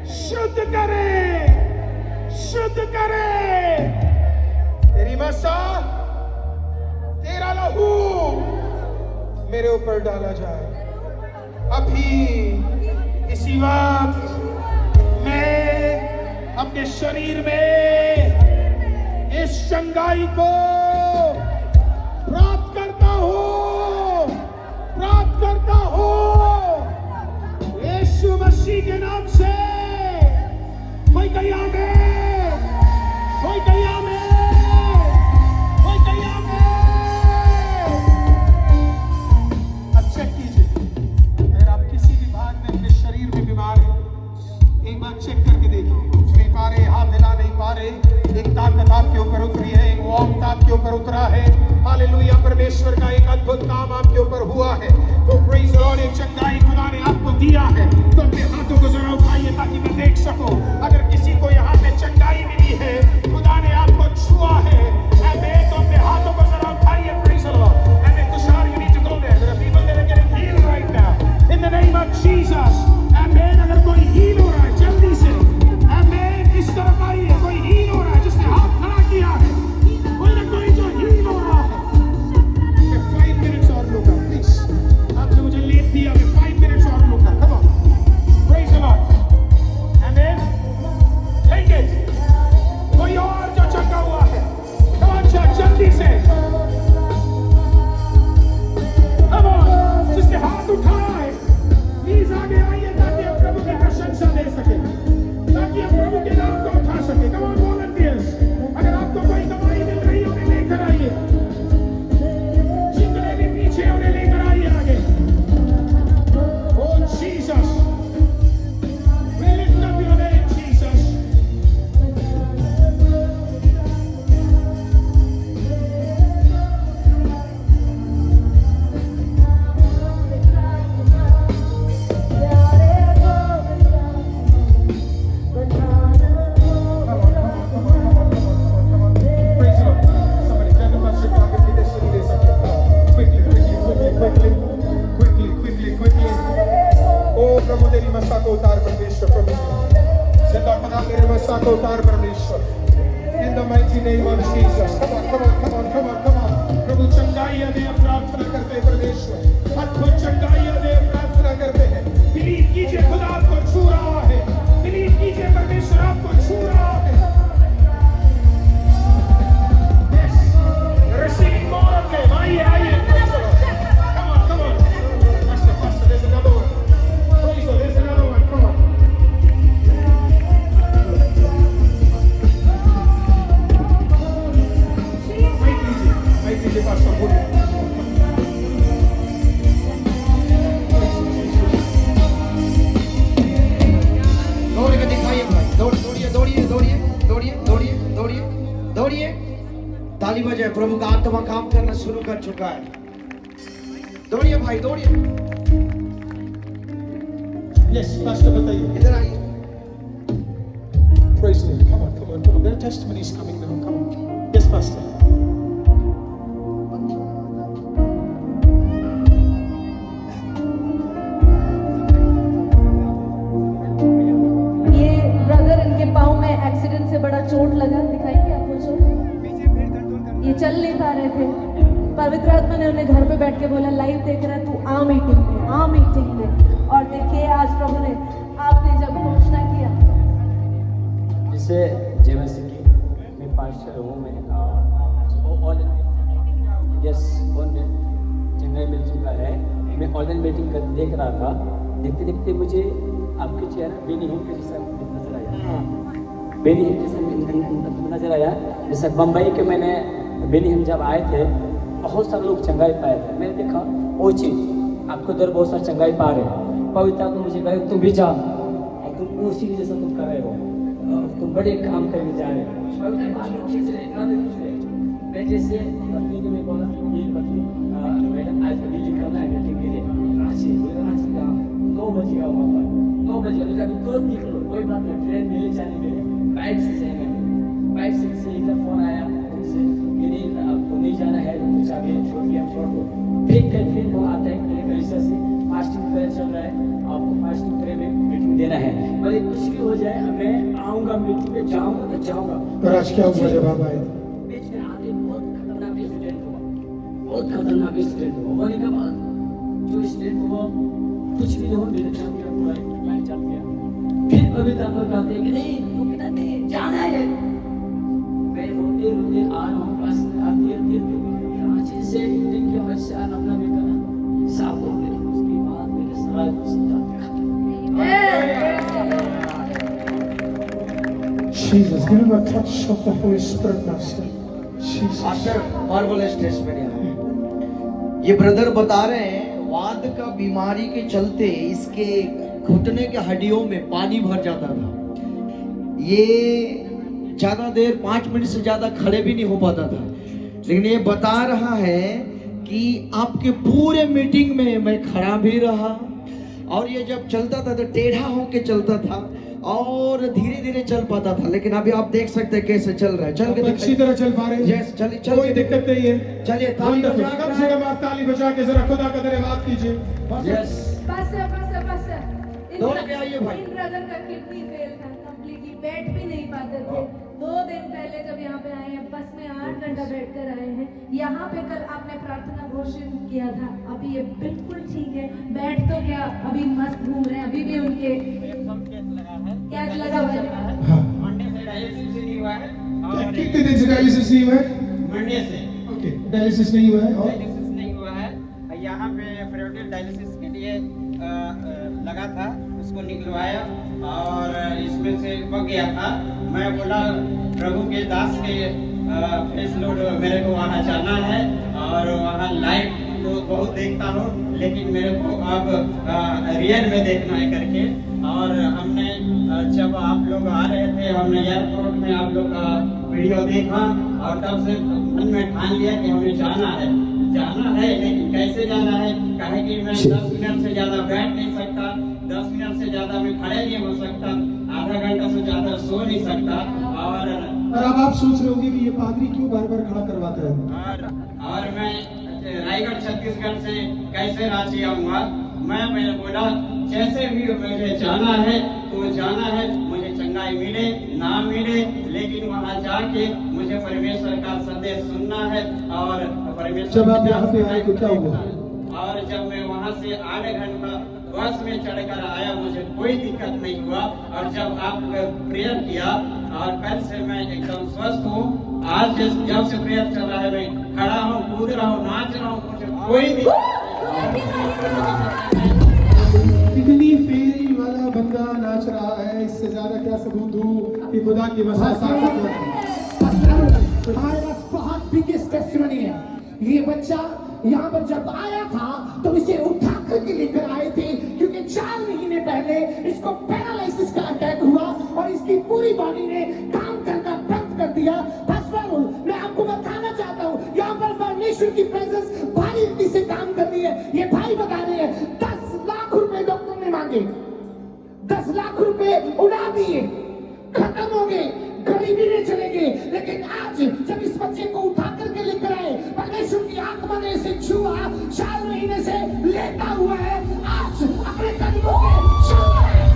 Speaker 1: शुद्ध करे, शुद्ध करे। तेरी मसा, तेरा लहू मेरे ऊपर डाला जाए। अभी इसी वक्त मैं अपने शरीर में इस चंगाई को प्राप्त करता हूं, प्राप्त करता हूं यीशु मसीह के नाम से। कोई कहीं आमीन, कोई कहीं आमीन, कोई कहीं आमीन। अब चेक कीजिए, अगर आप किसी भी भाग में अपने शरीर में बीमार हैं, एक बार चेक करके देखिए। उठ नहीं पा रहे, हाथ हिला नहीं पा रहे, एक ताकत आपके ऊपर उतरी है, एक वार्मथ आपके ऊपर उतरा है। हालेलुया, परमेश्वर का एक अद्भुत काम आपके ऊपर हुआ है। तो प्रेज द लॉर्ड, एक चंगाई खुदा ने आपको दिया है। तो अपने हाथों को जरा उठाइए ताकि मैं देख सकूं। अगर किसी को यहाँ पे चंगाई मिली है, खुदा ने आपको छुआ है, आमीन, तो अपने हाथों को जरा उठाइए। Praise the Lord. आमीन। Tushar, you need to go there. There are people that are getting healed right now in the name of Jesus। आमीन। अगर कोई हील हो रहा है जल्दी से, आमीन, इस तरफ आइए। कोई हील हो रहा है, जिसने हाथ खड़ा किया है, कोई ना कोई जो हील हो रहा है। मैं 5 मिनट्स और लूंगा, प्लीज। आपने मुझे लेट दिया, मैं 5 मिनट्स और लूंगा। Come on, praise the Lord। उतार परमेश्वर प्रभु जिंदा खुदा मेरे वसा को उतार परमेश्वर in the mighty name of Jesus come on प्रभु चंगाइयां दे प्रार्थना करते हैं परमेश्वर अद्भुत चंगाइयां दे प्रार्थना करते हैं बिलीव कीजिए खुदा आपको छू रहा है बिलीव कीजिए परमेश्वर आपको छू रहा है yes receiving more of them आइए come on pastor there's another one praise God there's another one come on wait कीजिए pastor बोलिए
Speaker 4: दौड़ के दिखाइए भाई दौड़िए ताली बजाए प्रभु का आत्मा काम करना शुरू कर चुका है दौड़िए भाई दौड़िए
Speaker 1: yes pastor बताइए
Speaker 4: इधर आइए
Speaker 1: praise the Lord come on there are testimonies coming now come on yes pastor
Speaker 2: ये ब्रदर इनके पाँव में एक्सीडेंट से बड़ा चोट लगा दिखाएंगे आपको चोट ये चल नहीं पा रहे थे पवित्र आत्मा ने उन्हें घर पे बैठ के बोला लाइव देख रहा है तू आ मीटिंग में और देखिए आज प्रभु ने आपने जब घोषणा किया
Speaker 5: जिसे जेमसी की मैं पास्टर हूँ मैं ऑल यस ऑन चेन्नई मिल चुका है मैं ऑनलाइन मीटिंग कर देख रहा था देखते देखते मुझे आपके चेहरा बेनी हिम के जैसा नजर आया बेनी हिम जैसा नजर आया जैसा बम्बई के मैंने बेनी हिम जब आए थे बहुत सारे लोग चंगाई पाए थे मैंने देखा ओ चीज आपको उधर बहुत सारे चंगाई पा रहे हैं पवित्र आत्मा मुझे कहे तुम भी जाओ और तुम उसी जैसा तुम कर रहे हो तुम बड़े काम करने जा रहे हो मैं जैसे पत्नी को मैं बोला ये पत्नी मैडम आज मीटिंग करना है मीटिंग के लिए रांची 9 बजे आओ वहाँ पर 9 बजे अभी तुरंत निकलो कोई बात नहीं ट्रेन मिले जाने मिले बाइक से जाएंगे बाइक से एक फोन आया उनसे मेरी आपको नहीं जाना है कुछ आगे छोड़ दिया छोड़ दो फिर वो आता है कलिसिया से फास्टिंग प्रेयर चल रहा है आपको फास्टिंग प्रेयर में मीटिंग देना है भले कुछ भी हो जाए मैं आऊँगा मीटिंग पे जाऊँगा तो जाऊँगा
Speaker 1: और आज क्या हुआ जब आप आए
Speaker 5: बीच में आगे बहुत खतरनाक एक्सीडेंट हुआ होने के बाद जो एक्सीडेंट हुआ कुछ भी नहीं हो मेरे जान का पूरा लाइन चल गया फिर पवित्र आत्मा कहते हैं कि नहीं रुकना नहीं जाना है मैं रोते रोते आ रहा हूँ पास आते रांची से मीटिंग के वजह से अपना बेटा साफ हो गया उसके बाद मेरे सारा
Speaker 1: Jesus give him a touch of the Holy Spirit master Jesus
Speaker 4: marvellous testimony ये ब्रदर बता रहे हैं वाद का बीमारी के चलते इसके घुटने के हड्डियों में पानी भर जाता था ये ज्यादा देर 5 मिनट से ज्यादा खड़े भी नहीं हो पाता था लेकिन ये बता रहा है कि आपके पूरे मीटिंग में मैं खड़ा भी रहा और ये जब चलता था तो टेढ़ा होके चलता था और धीरे धीरे चल पाता था लेकिन अभी आप देख सकते हैं कैसे चल रहा है चल के
Speaker 1: अच्छी तरह चल पा रहे हैं
Speaker 4: यस चलिए
Speaker 1: कोई दिक्कत नहीं है
Speaker 4: चलिए ताली
Speaker 1: कम से कम आप ताली बजा के जरा खुदा का धन्यवाद कीजिए
Speaker 4: यस
Speaker 2: पास्टर
Speaker 4: दौड़ के आइए भाई।
Speaker 2: इन ब्रदर का किडनी फेल था कंप्लीटली बैठ भी नहीं पाते थे 2 दिन पहले जब यहाँ पे आए हैं बस में 8 घंटा बैठ कर आए हैं यहाँ पे कल आपने प्रार्थना घोषित किया था अभी ये बिल्कुल ठीक है बैठ तो क्या अभी मस्त घूम रहे हैं अभी भी उनके क्या लगा हुआ है
Speaker 1: कितने दिन से डायलिसिस नहीं हुआ है
Speaker 6: मंडे से
Speaker 1: ओके डायलिसिस नहीं हुआ है और
Speaker 6: डायलिसिस नहीं हुआ है यहाँ पे पेरोटिड डायलिसिस के लिए लगा था उसको निकलवाया और इसमें से पक गया था मैं बोला प्रभु के दास के फेस लोड मेरे को वहाँ जाना है और वहाँ लाइव तो बहुत देखता हूँ लेकिन मेरे को अब रियल में देखना है करके और हमने जब आप लोग आ रहे थे हमने एयरपोर्ट में आप लोग का वीडियो देखा और तब से मन में ठान लिया कि हमें जाना है लेकिन कैसे जाना है कहे कि मैं 10 मिनट से ज्यादा बैठ नहीं सकता 10 मिनट से ज्यादा मैं खड़े नहीं हो सकता आधा घंटा से ज्यादा सो नहीं सकता और
Speaker 1: अब आप सोच रहे होंगे कि ये पादरी क्यों बार बार खड़ा करवाता है
Speaker 6: और मैं रायगढ़ छत्तीसगढ़ से कैसे रांची आऊंगा मैंने बोला जैसे भी मुझे जाना है तो जाना है, मुझे चंगाई मिले ना मिले, लेकिन वहाँ जाके मुझे परमेश्वर का संदेश सुनना है। और परमेश्वर
Speaker 1: जब आप यहाँ पे आए तो क्या हुआ?
Speaker 6: और जब मैं वहाँ से 8 घंटा बस में चढ़कर आया, मुझे कोई दिक्कत नहीं हुआ। और जब आप प्रेयर किया और कल से मैं एकदम स्वस्थ हूँ। आज जब से प्रेयर चल रहा है मैं खड़ा हूँ, कूद रहा हूँ, नाच रहा हूँ, मुझे कोई
Speaker 1: इतनी फेरी वाला बंदा नाच रहा है, इससे ज्यादा क्या सबूत दूं कि खुदा की वसा साबित हो
Speaker 7: हमारे पास बहुत बिगेस्ट टेस्टिमनी है। ये बच्चा यहाँ पर जब आया था तो इसे उठा करके लेकर आए थे, क्योंकि 4 महीने पहले इसको पैरालिसिस का अटैक हुआ और इसकी पूरी बॉडी ने काम करना बंद कर दिया। मैं आपको बताना चाहता हूँ, यहाँ पर परमेश्वर की प्रेजेंस भारी रीति से काम कर रही है। ये भाई बता रहे हैं 10 लाख रुपए डॉक्टर ने मांगे, 10 लाख रुपए उड़ा दिए, खत्म हो गए, गरीबी में चले गए। लेकिन आज जब इस बच्चे को उठा करके लेकर आए, परमेश्वर की आत्मा ने इसे छुआ, 4 महीने से लेटा हुआ है, आज अपने कदमों पे चल रहा है।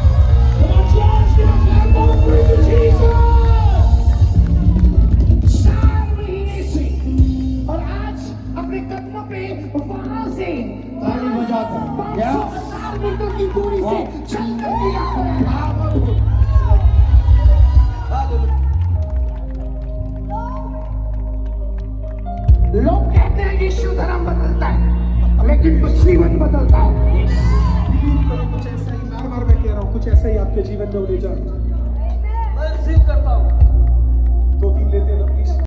Speaker 7: 4 महीने से और आज अपने कदमों पे वहां से
Speaker 4: ताली बजाकर
Speaker 7: 500 मीटर की दूरी से चल करके आ रहा है। लोग कहते हैं यीशु धर्म बदलता है, लेकिन कुछ जीवन बदलता है।
Speaker 1: कुछ ऐसा ही बार बार मैं कह रहा हूँ, कुछ ऐसा ही आपके जीवन में होने जा रहा है।
Speaker 5: मैं रिसीव करता हूँ।